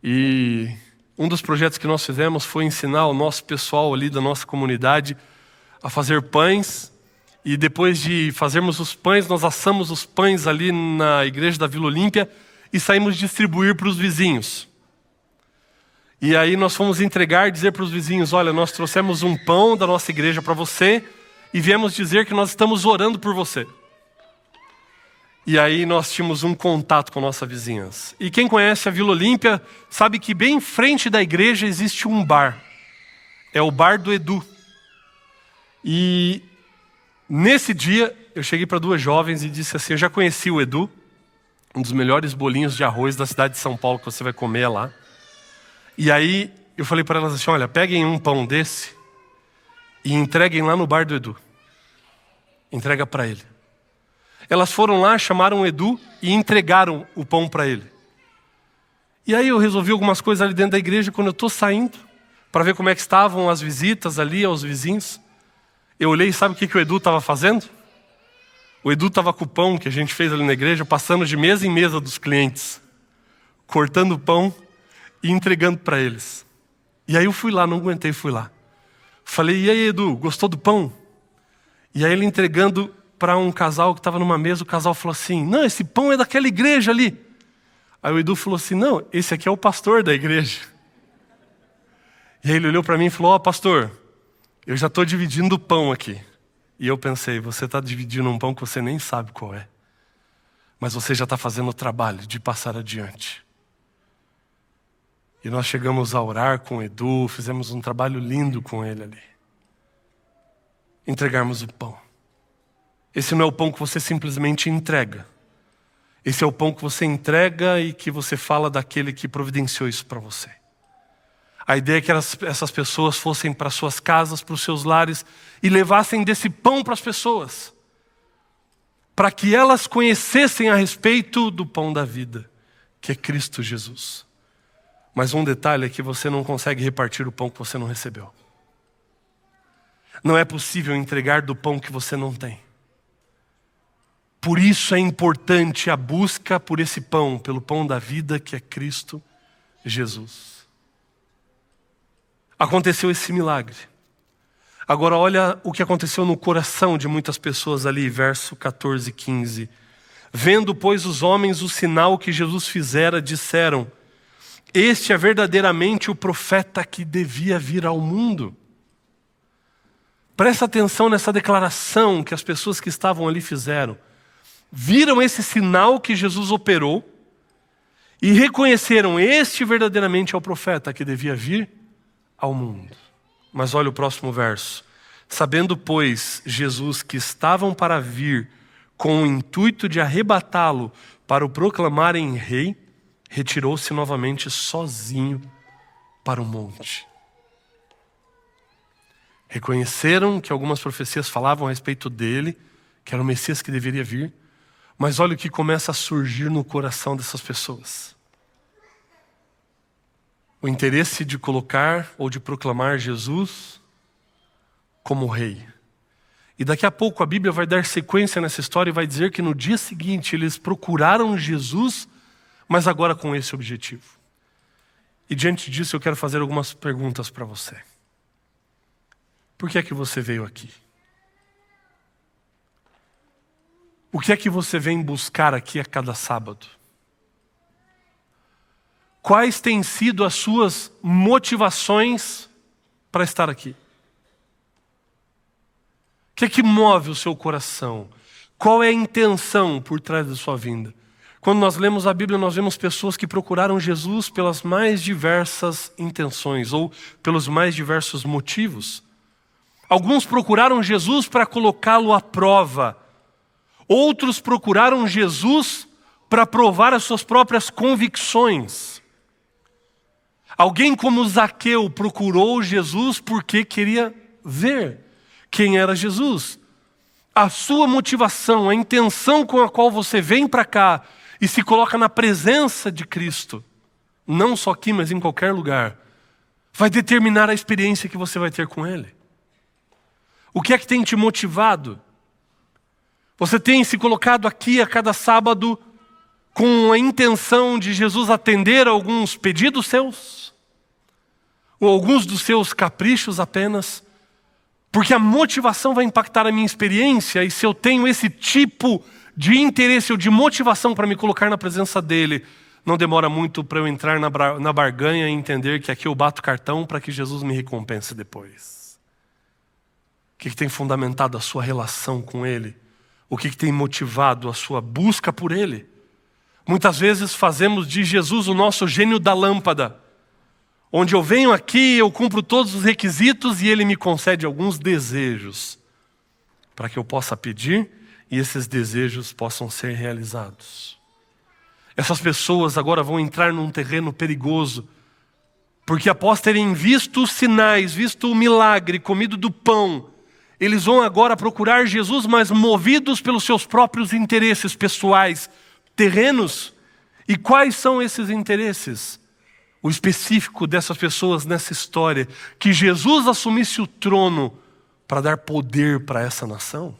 E um dos projetos que nós fizemos foi ensinar o nosso pessoal ali da nossa comunidade a fazer pães. E depois de fazermos os pães, nós assamos os pães ali na igreja da Vila Olímpia e saímos distribuir para os vizinhos. E aí nós fomos entregar, dizer para os vizinhos, olha, nós trouxemos um pão da nossa igreja para você e viemos dizer que nós estamos orando por você. E aí nós tínhamos um contato com a nossa vizinhança. E quem conhece a Vila Olímpia sabe que bem em frente da igreja existe um bar. É o bar do Edu. E nesse dia eu cheguei para 2 jovens e disse assim, eu já conheci o Edu, um dos melhores bolinhos de arroz da cidade de São Paulo que você vai comer lá. E aí eu falei para elas assim, olha, peguem um pão desse e entreguem lá no bar do Edu. Entrega para ele. Elas foram lá, chamaram o Edu e entregaram o pão para ele. E aí eu resolvi algumas coisas ali dentro da igreja. Quando eu estou saindo, para ver como é que estavam as visitas ali aos vizinhos, eu olhei e sabe o que o Edu estava fazendo? O Edu estava com o pão que a gente fez ali na igreja, passando de mesa em mesa dos clientes, cortando o pão e entregando para eles. E aí eu fui lá, não aguentei, fui lá. Falei, e aí Edu, gostou do pão? E aí ele entregando para um casal que estava numa mesa, o casal falou assim, não, esse pão é daquela igreja ali. Aí o Edu falou assim, não, esse aqui é o pastor da igreja. E aí ele olhou para mim e falou, ó pastor, eu já estou dividindo o pão aqui. E eu pensei, você está dividindo um pão que você nem sabe qual é. Mas você já está fazendo o trabalho de passar adiante. E nós chegamos a orar com o Edu, fizemos um trabalho lindo com ele ali. Entregarmos o pão. Esse não é o pão que você simplesmente entrega. Esse é o pão que você entrega e que você fala daquele que providenciou isso para você. A ideia é que essas pessoas fossem para suas casas, para os seus lares e levassem desse pão para as pessoas. Para que elas conhecessem a respeito do pão da vida, que é Cristo Jesus. Mas um detalhe é que você não consegue repartir o pão que você não recebeu. Não é possível entregar do pão que você não tem. Por isso é importante a busca por esse pão, pelo pão da vida que é Cristo Jesus. Aconteceu esse milagre. Agora olha o que aconteceu no coração de muitas pessoas ali, verso 14 e 15. Vendo, pois, os homens o sinal que Jesus fizera, disseram: este é verdadeiramente o profeta que devia vir ao mundo. Presta atenção nessa declaração que as pessoas que estavam ali fizeram. Viram esse sinal que Jesus operou e reconheceram: este verdadeiramente é o profeta que devia vir ao mundo. Mas olha o próximo verso. Sabendo, pois, Jesus que estavam para vir com o intuito de arrebatá-lo para o proclamarem rei, retirou-se novamente sozinho para o monte. Reconheceram que algumas profecias falavam a respeito dele, que era o Messias que deveria vir, mas olha o que começa a surgir no coração dessas pessoas. O interesse de colocar ou de proclamar Jesus como rei. E daqui a pouco a Bíblia vai dar sequência nessa história e vai dizer que no dia seguinte eles procuraram Jesus, mas agora com esse objetivo. E diante disso eu quero fazer algumas perguntas para você. Por que é que você veio aqui? O que é que você vem buscar aqui a cada sábado? Quais têm sido as suas motivações para estar aqui? O que é que move o seu coração? Qual é a intenção por trás da sua vinda? Quando nós lemos a Bíblia, nós vemos pessoas que procuraram Jesus pelas mais diversas intenções ou pelos mais diversos motivos. Alguns procuraram Jesus para colocá-lo à prova. Outros procuraram Jesus para provar as suas próprias convicções. Alguém como Zaqueu procurou Jesus porque queria ver quem era Jesus. A sua motivação, a intenção com a qual você vem para cá e se coloca na presença de Cristo, não só aqui, mas em qualquer lugar, vai determinar a experiência que você vai ter com Ele. O que é que tem te motivado? Você tem se colocado aqui a cada sábado com a intenção de Jesus atender a alguns pedidos seus? Ou alguns dos seus caprichos apenas? Porque a motivação vai impactar a minha experiência, e se eu tenho esse tipo de interesse ou de motivação para me colocar na presença dele, não demora muito para eu entrar na barganha e entender que aqui eu bato cartão para que Jesus me recompense depois. O que tem fundamentado a sua relação com ele? O que tem motivado a sua busca por ele? Muitas vezes fazemos de Jesus o nosso gênio da lâmpada, onde eu venho aqui, eu cumpro todos os requisitos e ele me concede alguns desejos para que eu possa pedir e esses desejos possam ser realizados. Essas pessoas agora vão entrar num terreno perigoso, porque após terem visto os sinais, visto o milagre, comido do pão, eles vão agora procurar Jesus, mas movidos pelos seus próprios interesses pessoais, terrenos. E quais são esses interesses? O específico dessas pessoas nessa história, que Jesus assumisse o trono para dar poder para essa nação.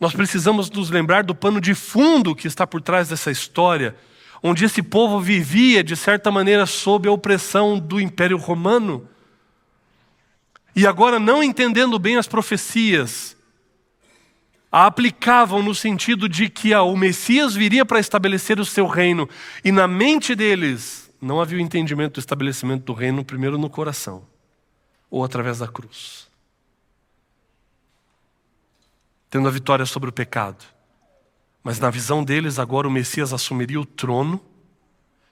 Nós precisamos nos lembrar do pano de fundo que está por trás dessa história, onde esse povo vivia, de certa maneira, sob a opressão do Império Romano. E agora, não entendendo bem as profecias, a aplicavam no sentido de que o Messias viria para estabelecer o seu reino. E na mente deles, não havia o entendimento do estabelecimento do reino primeiro no coração, ou através da cruz. Tendo a vitória sobre o pecado. Mas na visão deles, agora o Messias assumiria o trono,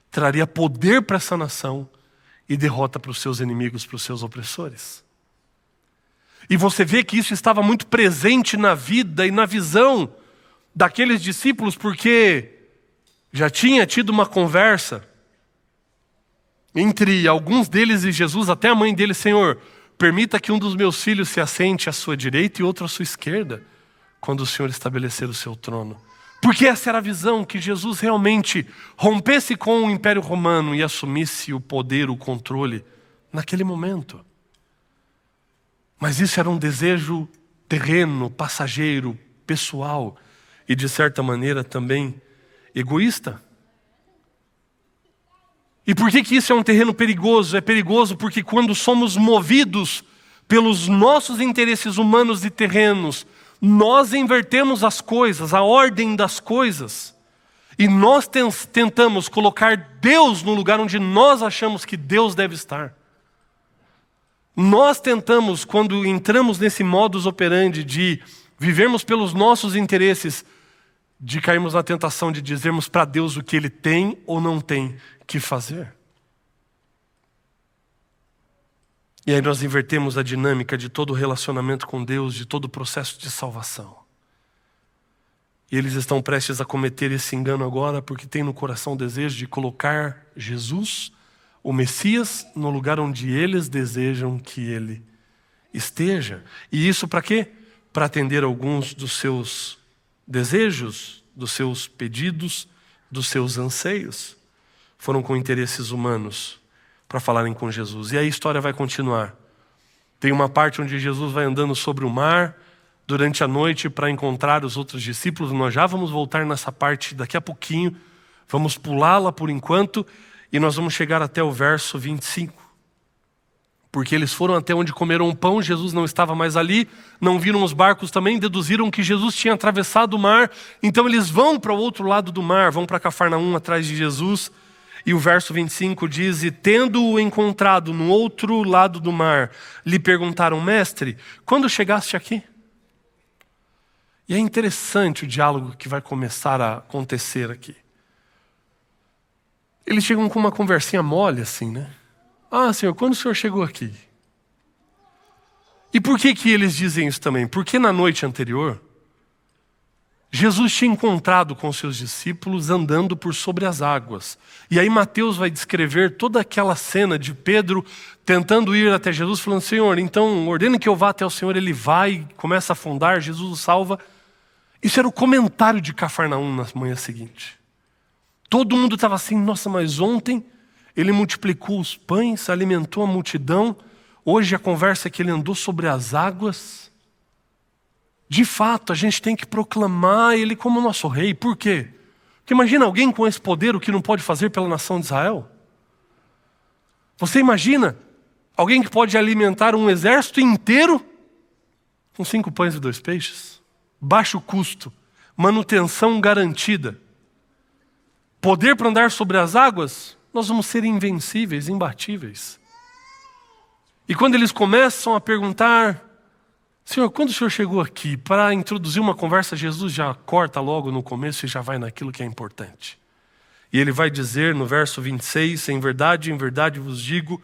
traria poder para essa nação e derrota para os seus inimigos, para os seus opressores. E você vê que isso estava muito presente na vida e na visão daqueles discípulos, porque já tinha tido uma conversa entre alguns deles e Jesus, até a mãe dele: Senhor, permita que um dos meus filhos se assente à sua direita e outro à sua esquerda, quando o Senhor estabelecer o seu trono. Porque essa era a visão, que Jesus realmente rompesse com o Império Romano e assumisse o poder, o controle, naquele momento. Mas isso era um desejo terreno, passageiro, pessoal e, de certa maneira, também egoísta. E por que isso é um terreno perigoso? É perigoso porque quando somos movidos pelos nossos interesses humanos e terrenos, nós invertemos as coisas, a ordem das coisas, e nós tentamos colocar Deus no lugar onde nós achamos que Deus deve estar. Nós tentamos, quando entramos nesse modus operandi de vivermos pelos nossos interesses, de cairmos na tentação de dizermos para Deus o que Ele tem ou não tem que fazer. E aí nós invertemos a dinâmica de todo o relacionamento com Deus, de todo o processo de salvação. E eles estão prestes a cometer esse engano agora porque tem no coração o desejo de colocar Jesus, o Messias, no lugar onde eles desejam que Ele esteja. E isso para quê? Para atender alguns dos seus desejos, dos seus pedidos, dos seus anseios. Foram com interesses humanos para falarem com Jesus. E aí a história vai continuar. Tem uma parte onde Jesus vai andando sobre o mar durante a noite para encontrar os outros discípulos. Nós já vamos voltar nessa parte daqui a pouquinho. Vamos pulá-la por enquanto e nós vamos chegar até o verso 25. Porque eles foram até onde comeram o pão, Jesus não estava mais ali, não viram os barcos também, deduziram que Jesus tinha atravessado o mar, então eles vão para o outro lado do mar, vão para Cafarnaum atrás de Jesus, e o verso 25 diz, e tendo-o encontrado no outro lado do mar, lhe perguntaram, mestre, quando chegaste aqui? E é interessante o diálogo que vai começar a acontecer aqui. Eles chegam com uma conversinha mole assim, né? Ah, Senhor, quando o Senhor chegou aqui? E por que eles dizem isso também? Porque na noite anterior, Jesus tinha encontrado com seus discípulos andando por sobre as águas. E aí Mateus vai descrever toda aquela cena de Pedro tentando ir até Jesus, falando, Senhor, então ordene que eu vá até o Senhor. Ele vai, começa a afundar, Jesus o salva. Isso era o comentário de Cafarnaum na manhã seguinte. Todo mundo estava assim, nossa, mas ontem Ele multiplicou os pães, alimentou a multidão. Hoje a conversa é que Ele andou sobre as águas. De fato, a gente tem que proclamar Ele como nosso rei. Por quê? Porque imagina alguém com esse poder, o que não pode fazer pela nação de Israel? Você imagina alguém que pode alimentar um exército inteiro com 5 pães e 2 peixes? Baixo custo, manutenção garantida. Poder para andar sobre as águas? Nós vamos ser invencíveis, imbatíveis. E quando eles começam a perguntar, Senhor, quando o Senhor chegou aqui? Para introduzir uma conversa, Jesus já corta logo no começo e já vai naquilo que é importante. E Ele vai dizer no verso 26, em verdade vos digo,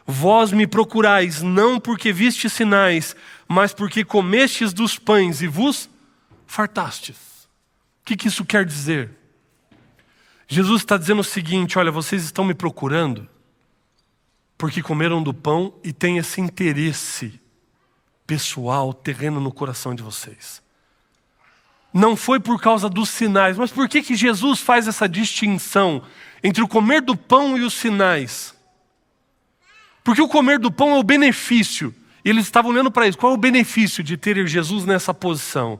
vós me procurais, não porque vistes sinais, mas porque comestes dos pães e vos fartastes. O que isso quer dizer? Jesus está dizendo o seguinte, olha, vocês estão me procurando porque comeram do pão e têm esse interesse pessoal, terreno no coração de vocês. Não foi por causa dos sinais, mas por que Jesus faz essa distinção entre o comer do pão e os sinais? Porque o comer do pão é o benefício, e eles estavam olhando para isso, qual é o benefício de ter Jesus nessa posição?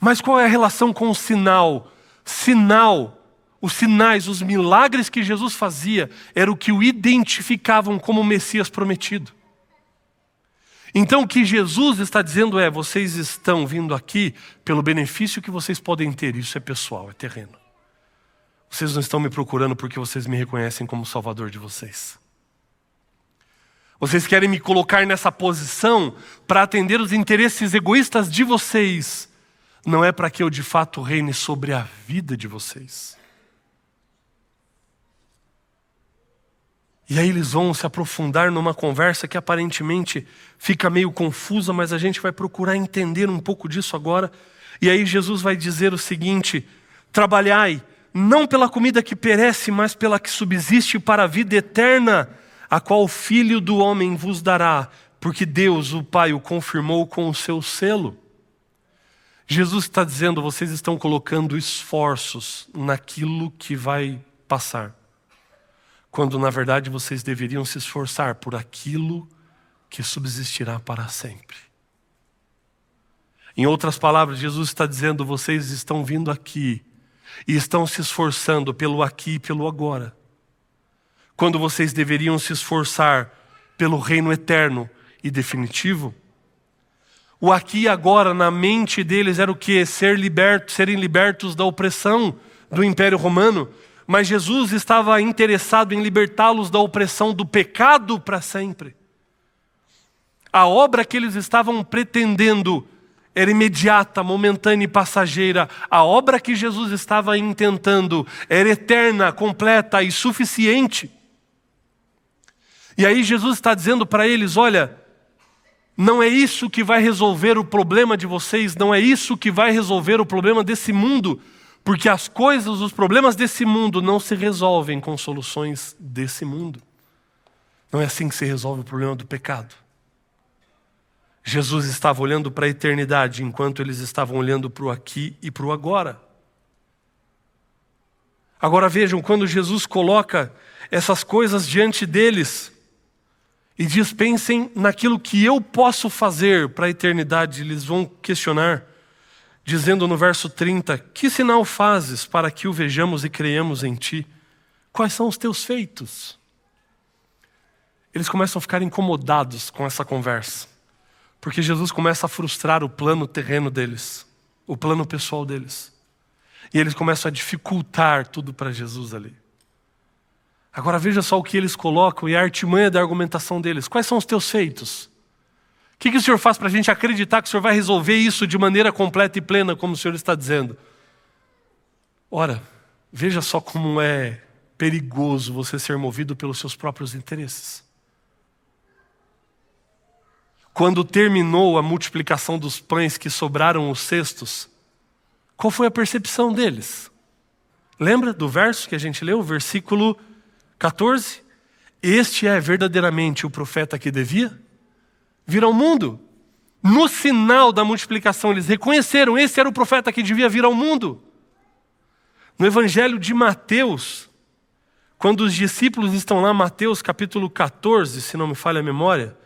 Mas qual é a relação com o sinal? Os sinais, os milagres que Jesus fazia, era o que o identificavam como o Messias prometido. Então o que Jesus está dizendo é, vocês estão vindo aqui pelo benefício que vocês podem ter, isso é pessoal, é terreno. Vocês não estão me procurando porque vocês me reconhecem como Salvador de vocês. Vocês querem me colocar nessa posição para atender os interesses egoístas de vocês. Não é para que eu de fato reine sobre a vida de vocês. E aí eles vão se aprofundar numa conversa que aparentemente fica meio confusa, mas a gente vai procurar entender um pouco disso agora. E aí Jesus vai dizer o seguinte, trabalhai, não pela comida que perece, mas pela que subsiste para a vida eterna, a qual o Filho do Homem vos dará, porque Deus, o Pai, o confirmou com o seu selo. Jesus está dizendo, vocês estão colocando esforços naquilo que vai passar. Quando na verdade vocês deveriam se esforçar por aquilo que subsistirá para sempre. Em outras palavras, Jesus está dizendo: vocês estão vindo aqui e estão se esforçando pelo aqui e pelo agora, quando vocês deveriam se esforçar pelo reino eterno e definitivo. O aqui e agora na mente deles era o quê? Serem libertos da opressão do Império Romano. Mas Jesus estava interessado em libertá-los da opressão do pecado para sempre. A obra que eles estavam pretendendo era imediata, momentânea e passageira. A obra que Jesus estava intentando era eterna, completa e suficiente. E aí Jesus está dizendo para eles: olha, não é isso que vai resolver o problema de vocês, não é isso que vai resolver o problema desse mundo, porque as coisas, os problemas desse mundo não se resolvem com soluções desse mundo. Não é assim que se resolve o problema do pecado. Jesus estava olhando para a eternidade, enquanto eles estavam olhando para o aqui e para o agora. Agora vejam, quando Jesus coloca essas coisas diante deles e diz: pensem naquilo que eu posso fazer para a eternidade, eles vão questionar, dizendo no verso 30, que sinal fazes para que o vejamos e creiamos em ti? Quais são os teus feitos? Eles começam a ficar incomodados com essa conversa, porque Jesus começa a frustrar o plano terreno deles, o plano pessoal deles. E eles começam a dificultar tudo para Jesus ali. Agora veja só o que eles colocam e a artimanha da argumentação deles. Quais são os teus feitos? O que o Senhor faz para a gente acreditar que o Senhor vai resolver isso de maneira completa e plena, como o Senhor está dizendo? Ora, veja só como é perigoso você ser movido pelos seus próprios interesses. Quando terminou a multiplicação dos pães que sobraram os cestos, qual foi a percepção deles? Lembra do verso que a gente leu, versículo 14? Este é verdadeiramente o profeta que devia vir ao mundo. No sinal da multiplicação, eles reconheceram: esse era o profeta que devia vir ao mundo. No Evangelho de Mateus, quando os discípulos estão lá, Mateus capítulo 14, se não me falha a memória,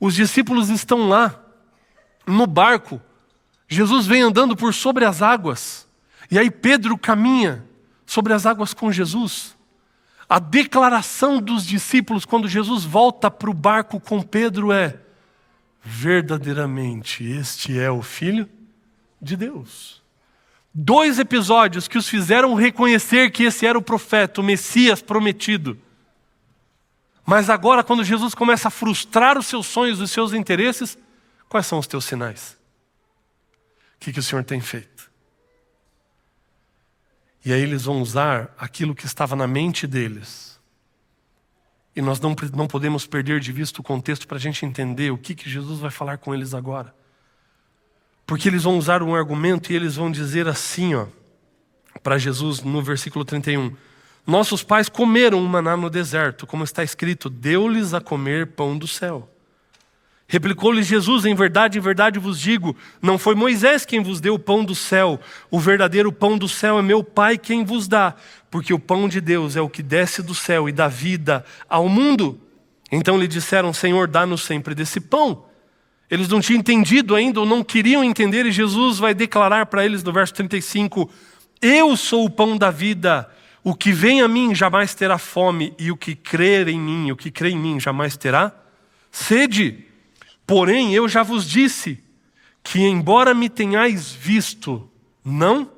os discípulos estão lá, no barco, Jesus vem andando por sobre as águas, e aí Pedro caminha sobre as águas com Jesus. A declaração dos discípulos quando Jesus volta para o barco com Pedro é: verdadeiramente este é o Filho de Deus. 2 episódios que os fizeram reconhecer que esse era o profeta, o Messias prometido. Mas agora, quando Jesus começa a frustrar os seus sonhos, os seus interesses, quais são os teus sinais? O que o Senhor tem feito? E aí eles vão usar aquilo que estava na mente deles. E nós não podemos perder de vista o contexto para a gente entender o que Jesus vai falar com eles agora. Porque eles vão usar um argumento e eles vão dizer assim, para Jesus no versículo 31. Nossos pais comeram o maná no deserto, como está escrito, deu-lhes a comer pão do céu. Replicou-lhes Jesus: em verdade vos digo, não foi Moisés quem vos deu o pão do céu. O verdadeiro pão do céu é meu Pai quem vos dá. Porque o pão de Deus é o que desce do céu e dá vida ao mundo. Então lhe disseram: Senhor, dá-nos sempre desse pão. Eles não tinham entendido ainda, ou não queriam entender, e Jesus vai declarar para eles no verso 35, eu sou o pão da vida. O que vem a mim jamais terá fome, e o que crê em mim jamais terá sede. Porém, eu já vos disse que, embora me tenhais visto, não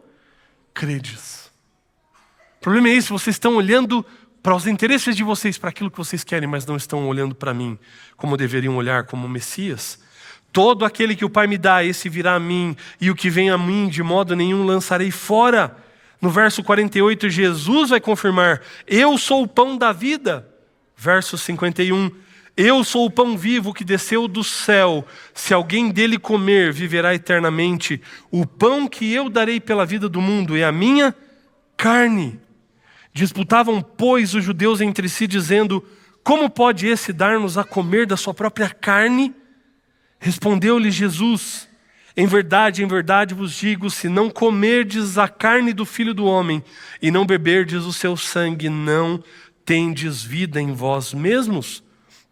credes. O problema é esse: vocês estão olhando para os interesses de vocês, para aquilo que vocês querem, mas não estão olhando para mim como deveriam olhar, como Messias. Todo aquele que o Pai me dá, esse virá a mim, e o que vem a mim, de modo nenhum lançarei fora. No verso 48, Jesus vai confirmar: eu sou o pão da vida. Verso 51, eu sou o pão vivo que desceu do céu. Se alguém dele comer, viverá eternamente. O pão que eu darei pela vida do mundo é a minha carne. Disputavam, pois, os judeus entre si, dizendo: como pode esse dar-nos a comer da sua própria carne? Respondeu-lhe Jesus: em verdade vos digo, se não comerdes a carne do Filho do Homem e não beberdes o seu sangue, não tendes vida em vós mesmos.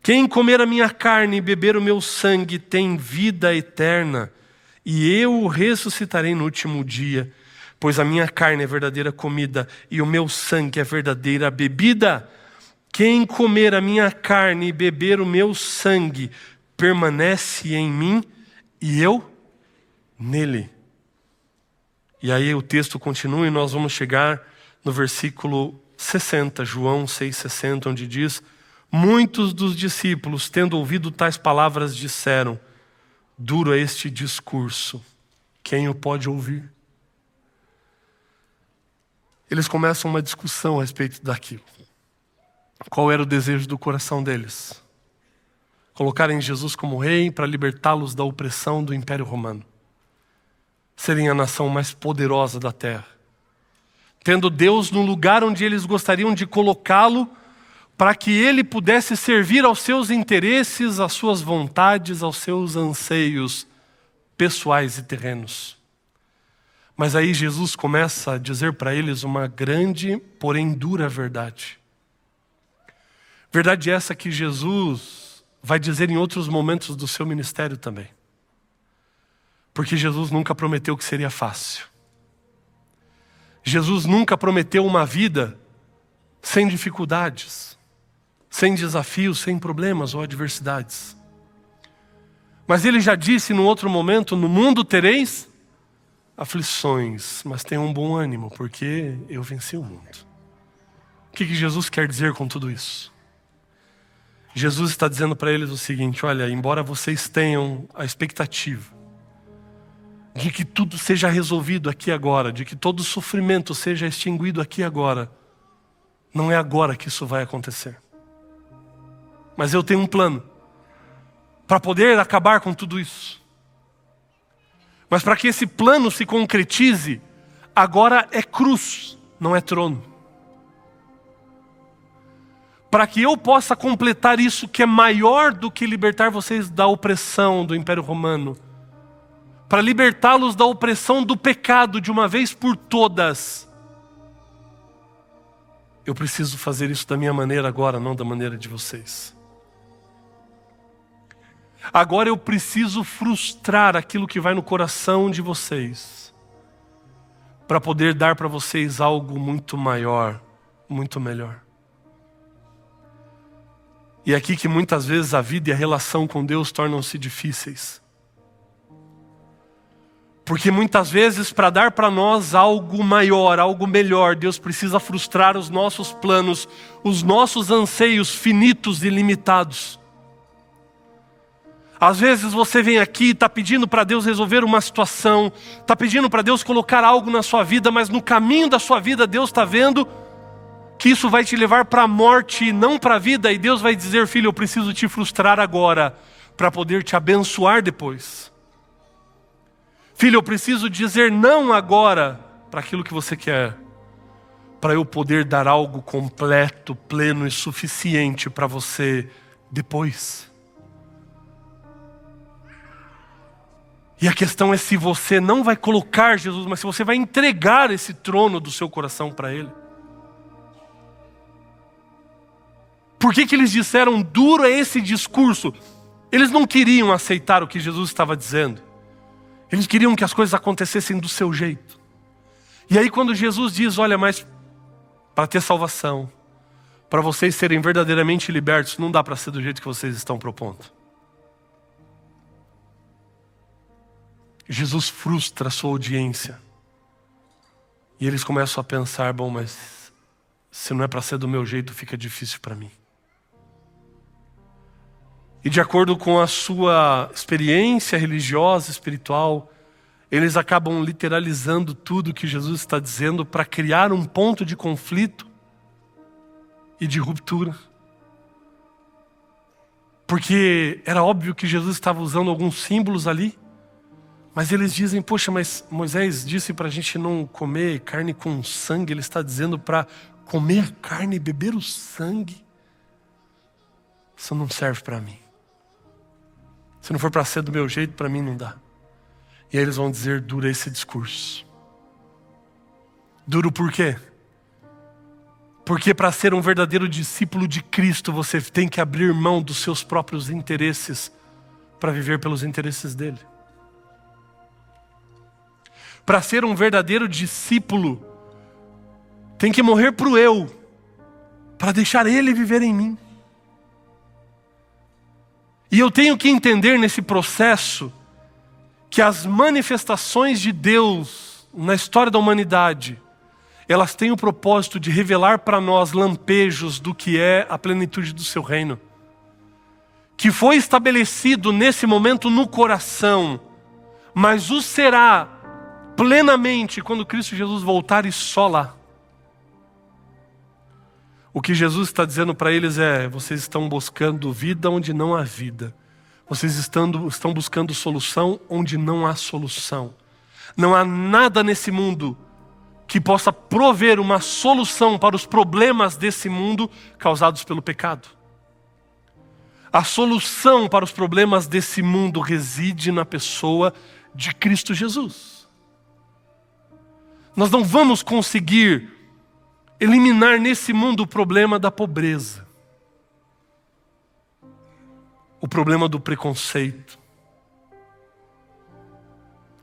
Quem comer a minha carne e beber o meu sangue tem vida eterna, e eu o ressuscitarei no último dia, pois a minha carne é verdadeira comida e o meu sangue é verdadeira bebida. Quem comer a minha carne e beber o meu sangue permanece em mim e eu nele. E aí o texto continua e nós vamos chegar no versículo 60, João 6,60, onde diz: muitos dos discípulos, tendo ouvido tais palavras, disseram: duro é este discurso, quem o pode ouvir? Eles começam uma discussão a respeito daquilo. Qual era o desejo do coração deles? Colocarem Jesus como rei para libertá-los da opressão do Império Romano. Serem a nação mais poderosa da terra. Tendo Deus no lugar onde eles gostariam de colocá-lo, para que ele pudesse servir aos seus interesses, às suas vontades, aos seus anseios pessoais e terrenos. Mas aí Jesus começa a dizer para eles uma grande, porém dura verdade. Verdade essa que Jesus vai dizer em outros momentos do seu ministério também. Porque Jesus nunca prometeu que seria fácil. Jesus nunca prometeu uma vida sem dificuldades, sem desafios, sem problemas ou adversidades. Mas ele já disse num outro momento: no mundo tereis aflições, mas tenham um bom ânimo, porque eu venci o mundo. O que Jesus quer dizer com tudo isso? Jesus está dizendo para eles o seguinte: olha, embora vocês tenham a expectativa de que tudo seja resolvido aqui agora, de que todo sofrimento seja extinguido aqui agora, não é agora que isso vai acontecer. Mas eu tenho um plano para poder acabar com tudo isso. Mas para que esse plano se concretize, agora é cruz, não é trono. Para que eu possa completar isso que é maior do que libertar vocês da opressão do Império Romano, para libertá-los da opressão do pecado de uma vez por todas, eu preciso fazer isso da minha maneira agora, não da maneira de vocês. Agora eu preciso frustrar aquilo que vai no coração de vocês, para poder dar para vocês algo muito maior, muito melhor. E é aqui que muitas vezes a vida e a relação com Deus tornam-se difíceis. Porque muitas vezes, para dar para nós algo maior, algo melhor, Deus precisa frustrar os nossos planos, os nossos anseios finitos e limitados. Às vezes você vem aqui e está pedindo para Deus resolver uma situação, está pedindo para Deus colocar algo na sua vida, mas no caminho da sua vida Deus está vendo que isso vai te levar para a morte e não para a vida. E Deus vai dizer: filho, eu preciso te frustrar agora, para poder te abençoar depois. Filho, eu preciso dizer não agora para aquilo que você quer, para eu poder dar algo completo, pleno e suficiente para você depois. E a questão é se você não vai colocar Jesus, mas se você vai entregar esse trono do seu coração para Ele. Por que eles disseram duro é esse discurso? Eles não queriam aceitar o que Jesus estava dizendo. Eles queriam que as coisas acontecessem do seu jeito. E aí quando Jesus diz: olha, mas para ter salvação, para vocês serem verdadeiramente libertos, não dá para ser do jeito que vocês estão propondo. Jesus frustra a sua audiência. E eles começam a pensar: bom, mas se não é para ser do meu jeito, fica difícil para mim. E de acordo com a sua experiência religiosa, espiritual, eles acabam literalizando tudo que Jesus está dizendo para criar um ponto de conflito e de ruptura. Porque era óbvio que Jesus estava usando alguns símbolos ali, mas eles dizem: poxa, mas Moisés disse para a gente não comer carne com sangue, ele está dizendo para comer carne e beber o sangue. Isso não serve para mim. Se não for para ser do meu jeito, para mim não dá. E aí eles vão dizer: duro é esse discurso. Duro por quê? Porque para ser um verdadeiro discípulo de Cristo, você tem que abrir mão dos seus próprios interesses para viver pelos interesses dele. para ser um verdadeiro discípulo, tem que morrer para o eu, para deixar Ele viver em mim. E eu tenho que entender nesse processo que as manifestações de Deus na história da humanidade, elas têm o propósito de revelar para nós lampejos do que é a plenitude do seu reino, que foi estabelecido nesse momento no coração, mas o será plenamente quando Cristo Jesus voltar e só lá. O que Jesus está dizendo para eles é: vocês estão buscando vida onde não há vida. Vocês estão buscando solução onde não há solução. Não há nada nesse mundo que possa prover uma solução para os problemas desse mundo causados pelo pecado. A solução para os problemas desse mundo reside na pessoa de Cristo Jesus. Nós não vamos conseguir eliminar nesse mundo o problema da pobreza, o problema do preconceito.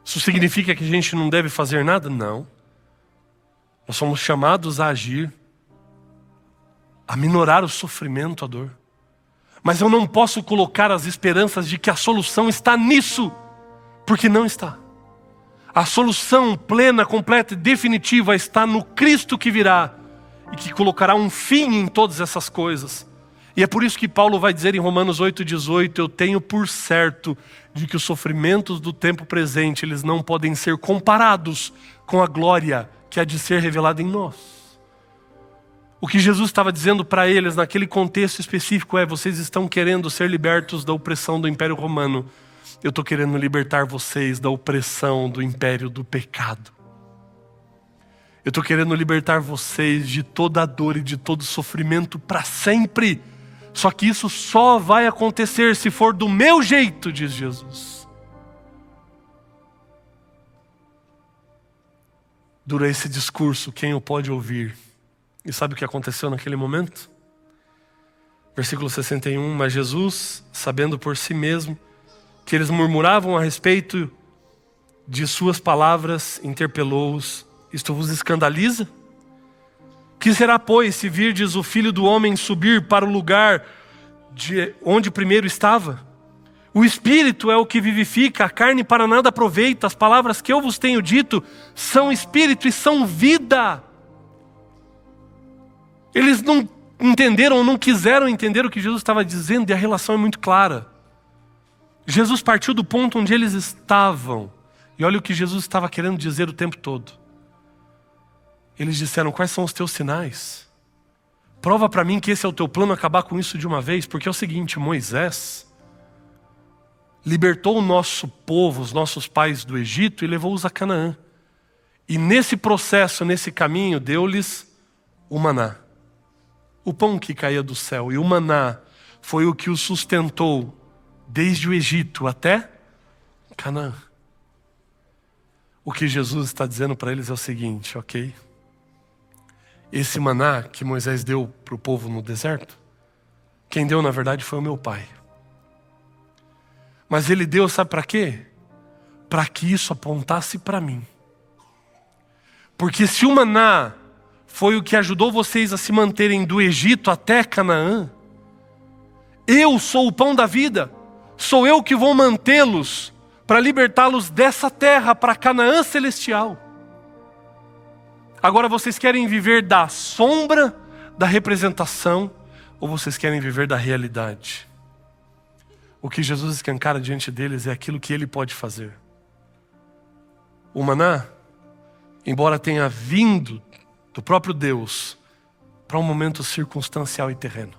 Isso significa que a gente não deve fazer nada? Não. Nós somos chamados a agir, a minorar o sofrimento, a dor. Mas eu não posso colocar as esperanças de que a solução está nisso, porque não está. A solução plena, completa e definitiva está no Cristo que virá e que colocará um fim em todas essas coisas. E é por isso que Paulo vai dizer em Romanos 8,18: eu tenho por certo de que os sofrimentos do tempo presente, eles não podem ser comparados com a glória que há de ser revelada em nós. O que Jesus estava dizendo para eles naquele contexto específico é: vocês estão querendo ser libertos da opressão do Império Romano. Eu estou querendo libertar vocês da opressão do império do pecado. Eu estou querendo libertar vocês de toda a dor e de todo sofrimento para sempre. Só que isso só vai acontecer se for do meu jeito, diz Jesus. Dura esse discurso, quem o pode ouvir? E sabe o que aconteceu naquele momento? Versículo 61, mas Jesus, sabendo por si mesmo que eles murmuravam a respeito de suas palavras, interpelou-os: isto vos escandaliza? Que será, pois, se virdes o Filho do Homem subir para o lugar de onde primeiro estava? O Espírito é o que vivifica, a carne para nada aproveita. As palavras que eu vos tenho dito são Espírito e são vida. Eles não entenderam ou não quiseram entender o que Jesus estava dizendo, e a relação é muito clara. Jesus partiu do ponto onde eles estavam, e olha o que Jesus estava querendo dizer o tempo todo. Eles disseram: quais são os teus sinais? Prova para mim que esse é o teu plano, acabar com isso de uma vez. Porque é o seguinte: Moisés libertou o nosso povo, os nossos pais do Egito, e levou-os a Canaã. E nesse processo, nesse caminho, deu-lhes o maná, o pão que caía do céu. E o maná foi o que os sustentou desde o Egito até Canaã. O que Jesus está dizendo para eles é o seguinte: ok, esse maná que Moisés deu para o povo no deserto, quem deu na verdade foi o meu pai. Mas ele deu, sabe para quê? Para que isso apontasse para mim. Porque se o maná foi o que ajudou vocês a se manterem do Egito até Canaã, eu sou o pão da vida. Sou eu que vou mantê-los para libertá-los dessa terra para Canaã celestial. Agora vocês querem viver da sombra, da representação, ou vocês querem viver da realidade? O que Jesus escancara diante deles é aquilo que Ele pode fazer. O maná, embora tenha vindo do próprio Deus para um momento circunstancial e terreno,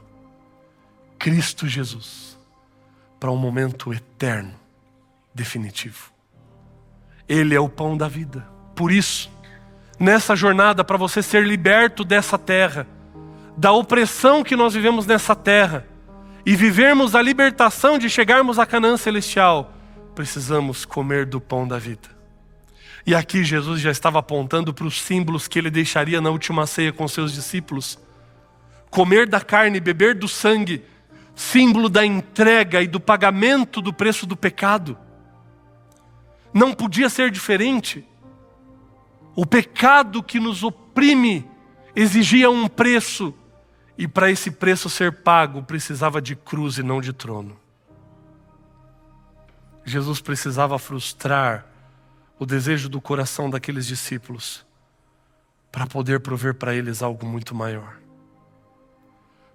Cristo Jesus para um momento eterno, definitivo. Ele é o pão da vida. Por isso, nessa jornada, para você ser liberto dessa terra, da opressão que nós vivemos nessa terra, e vivermos a libertação de chegarmos a Canaã celestial, precisamos comer do pão da vida. E aqui Jesus já estava apontando para os símbolos que Ele deixaria na última ceia com seus discípulos. Comer da carne, beber do sangue, símbolo da entrega e do pagamento do preço do pecado. Não podia ser diferente. O pecado que nos oprime exigia um preço, e para esse preço ser pago, precisava de cruz e não de trono. Jesus precisava frustrar o desejo do coração daqueles discípulos para poder prover para eles algo muito maior,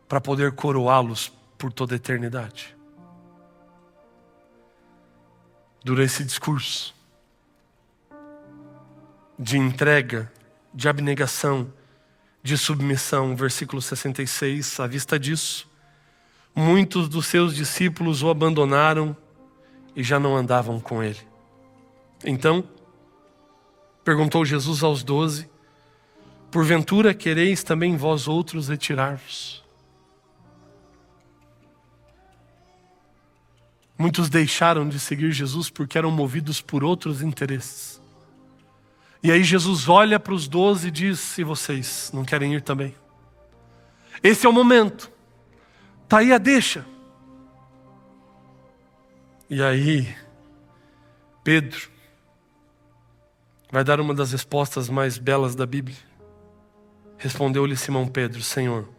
para poder coroá-los por toda a eternidade. Durante esse discurso de entrega, de abnegação, de submissão, versículo 66, à vista disso, muitos dos seus discípulos o abandonaram e já não andavam com ele. Então, perguntou Jesus aos 12, porventura quereis também vós outros retirar-vos? Muitos deixaram de seguir Jesus porque eram movidos por outros interesses. E aí Jesus olha para os 12 e diz, e vocês não querem ir também? Esse é o momento. Está aí a deixa. E aí, Pedro vai dar uma das respostas mais belas da Bíblia. Respondeu-lhe Simão Pedro, Senhor,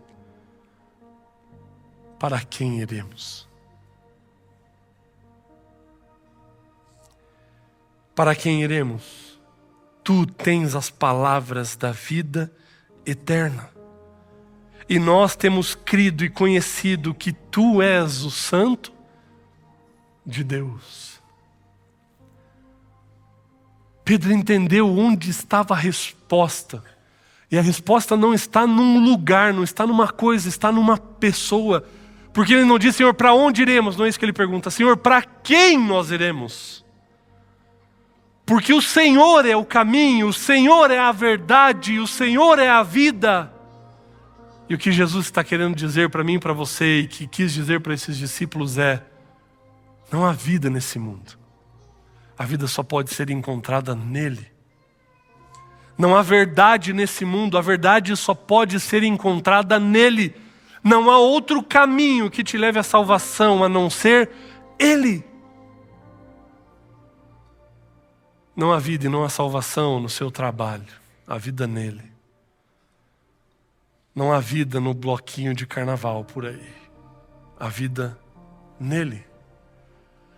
para quem iremos? Para quem iremos? Tu tens as palavras da vida eterna. E nós temos crido e conhecido que Tu és o Santo de Deus. Pedro entendeu onde estava a resposta. E a resposta não está num lugar, não está numa coisa, está numa pessoa. Porque ele não diz, Senhor, para onde iremos? Não é isso que ele pergunta. Senhor, para quem nós iremos? Porque o Senhor é o caminho, o Senhor é a verdade, o Senhor é a vida. E o que Jesus está querendo dizer para mim e para você, e que quis dizer para esses discípulos é, não há vida nesse mundo. A vida só pode ser encontrada nele. Não há verdade nesse mundo, a verdade só pode ser encontrada nele. Não há outro caminho que te leve à salvação a não ser ele. Não há vida e não há salvação no seu trabalho, há vida nele. Não há vida no bloquinho de carnaval por aí, há vida nele.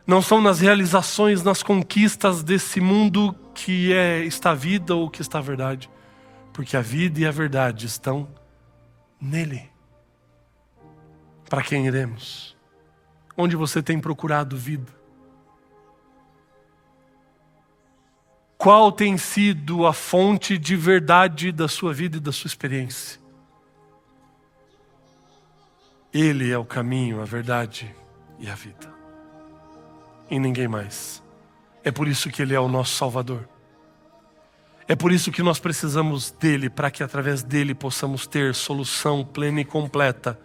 Não são nas realizações, nas conquistas desse mundo que está a vida ou que está a verdade, porque a vida e a verdade estão nele. Para quem iremos? Onde você tem procurado vida? Qual tem sido a fonte de verdade da sua vida e da sua experiência? Ele é o caminho, a verdade e a vida. E ninguém mais. É por isso que Ele é o nosso Salvador. É por isso que nós precisamos dEle, para que através dEle possamos ter solução plena e completa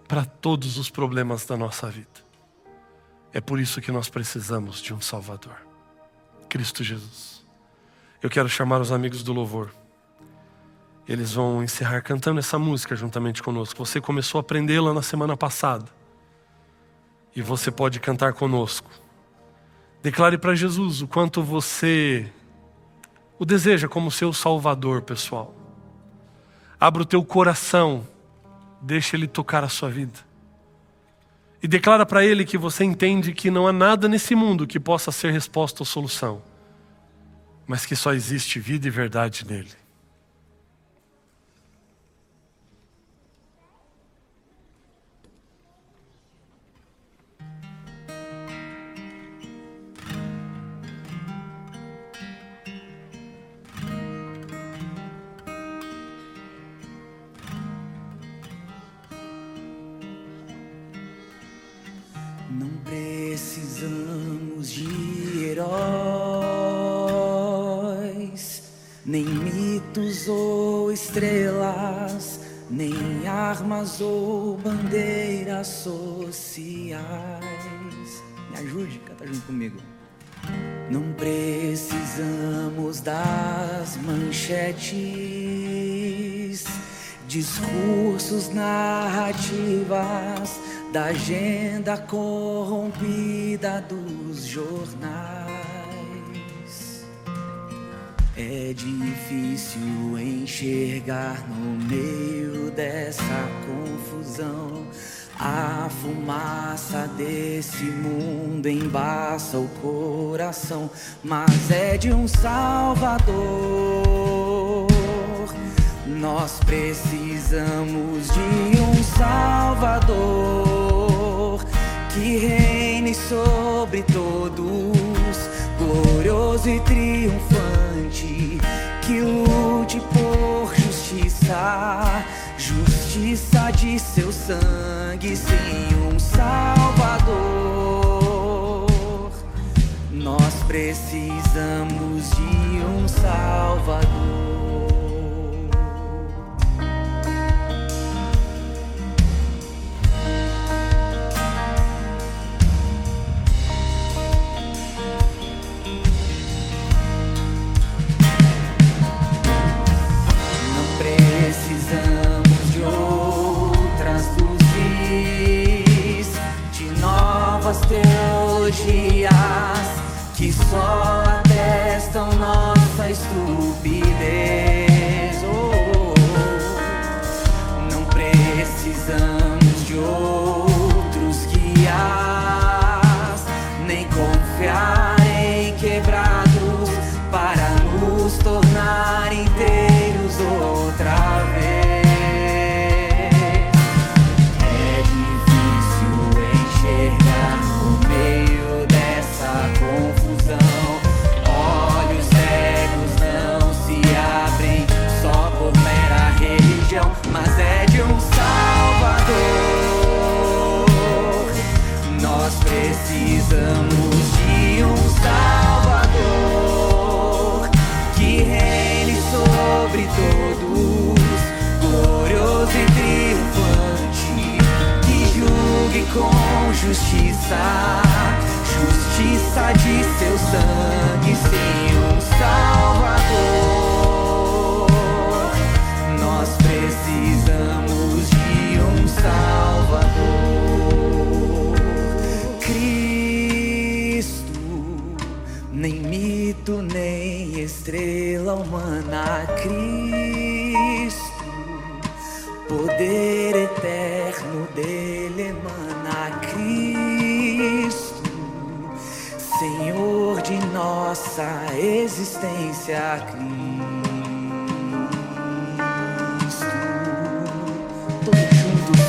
para todos os problemas da nossa vida. É por isso que nós precisamos de um Salvador. Cristo Jesus. Eu quero chamar os amigos do louvor. Eles vão encerrar cantando essa música juntamente conosco. Você começou a aprendê-la na semana passada. E você pode cantar conosco. Declare para Jesus o quanto você o deseja como seu Salvador, pessoal. Abra o teu coração. Deixa Ele tocar a sua vida. E declara para Ele que você entende que não há nada nesse mundo que possa ser resposta ou solução, mas que só existe vida e verdade nele. Não precisamos de heróis, nem mitos ou estrelas, nem armas ou bandeiras sociais. Me ajude, canta junto comigo. Não precisamos das manchetes, discursos, narrativas, da agenda corrompida dos jornais. É difícil enxergar no meio dessa confusão. A fumaça desse mundo embaça o coração, mas é de um Salvador. Nós precisamos de um Salvador que reine sobre todos, glorioso e triunfante, que lute por justiça, justiça de seu sangue. Sim, um Salvador. Nós precisamos de um Salvador. Precisamos de outras luzes, de novas teologias que só atestam nossa estupidez. Não precisamos de outros guias, nem confiar em quebrados para nos tornar inteiros outra vez. É difícil enxergar no meio dessa confusão. Olhos cegos não se abrem só por mera religião, mas é de um Salvador. Nós precisamos de um Salvador que reine sobre todos, glorioso e triunfante, que julgue com justiça, justiça de seu sangue. Sim, um Salvador. Nós precisamos de um Salvador. Cristo, nem mito, nem estrela humana. Cristo, poder eterno dele emana. Cristo, Senhor de nossa existência. Cristo, todos juntos.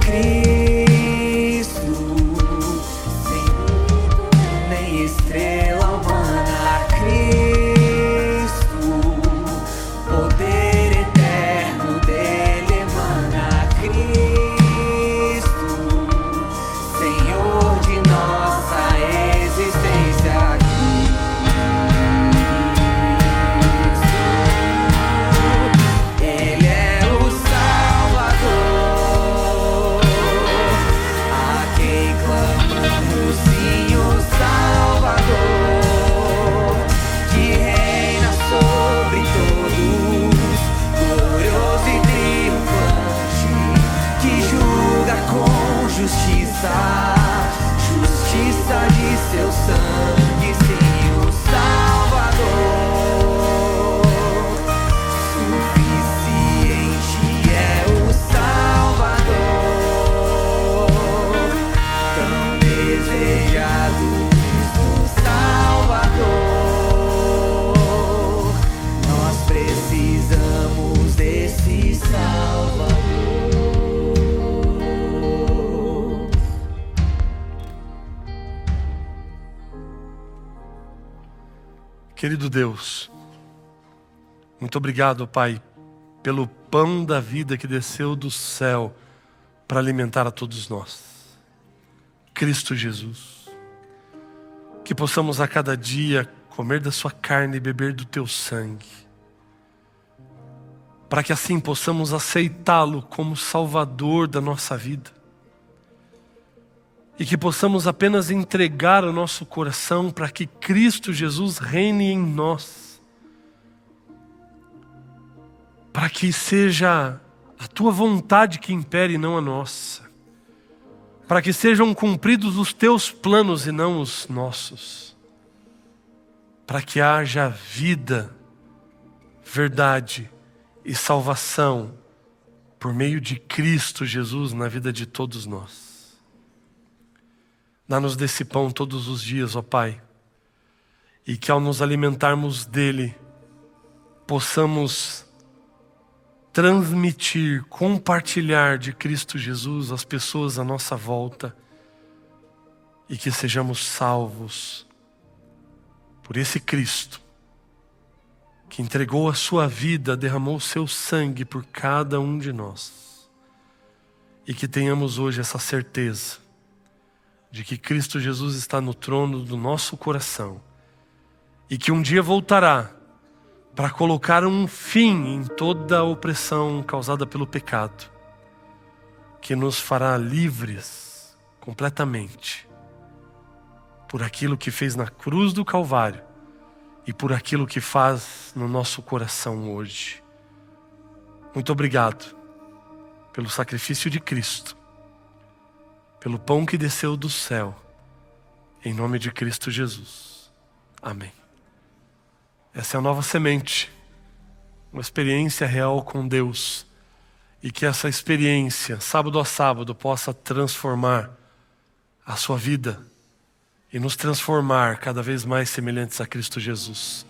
Cristo, nem estrela humana. Cristo, poder eterno dele emana. Cristo, Senhor de nossa existência. Cristo, Ele é o Salvador, a quem clamamos. Sim, o Salvador, que reina sobre todos, glorioso e triunfante, que julga com justiça, justiça de seu sangue. Sim, o Salvador, suficiente é o Salvador, tão desejado o Salvador. Nós precisamos desse Salvador. Querido Deus, muito obrigado, Pai, pelo pão da vida que desceu do céu para alimentar a todos nós. Cristo Jesus. Que possamos a cada dia comer da sua carne e beber do teu sangue, para que assim possamos aceitá-lo como Salvador da nossa vida. E que possamos apenas entregar o nosso coração para que Cristo Jesus reine em nós. Para que seja a tua vontade que impere e não a nossa. Para que sejam cumpridos os teus planos e não os nossos. para que haja vida, verdade e salvação por meio de Cristo Jesus na vida de todos nós. Dá-nos desse pão todos os dias, ó Pai, e que ao nos alimentarmos dele, possamos transmitir, compartilhar de Cristo Jesus às pessoas à nossa volta e que sejamos salvos por esse Cristo que entregou a sua vida, derramou o seu sangue por cada um de nós, e que tenhamos hoje essa certeza de que Cristo Jesus está no trono do nosso coração e que um dia voltará para colocar um fim em toda a opressão causada pelo pecado, que nos fará livres completamente por aquilo que fez na cruz do Calvário e por aquilo que faz no nosso coração hoje. Muito obrigado pelo sacrifício de Cristo, pelo pão que desceu do céu, em nome de Cristo Jesus. Amém. Essa é a nova semente, uma experiência real com Deus, e que essa experiência, sábado a sábado, possa transformar a sua vida e nos transformar cada vez mais semelhantes a Cristo Jesus.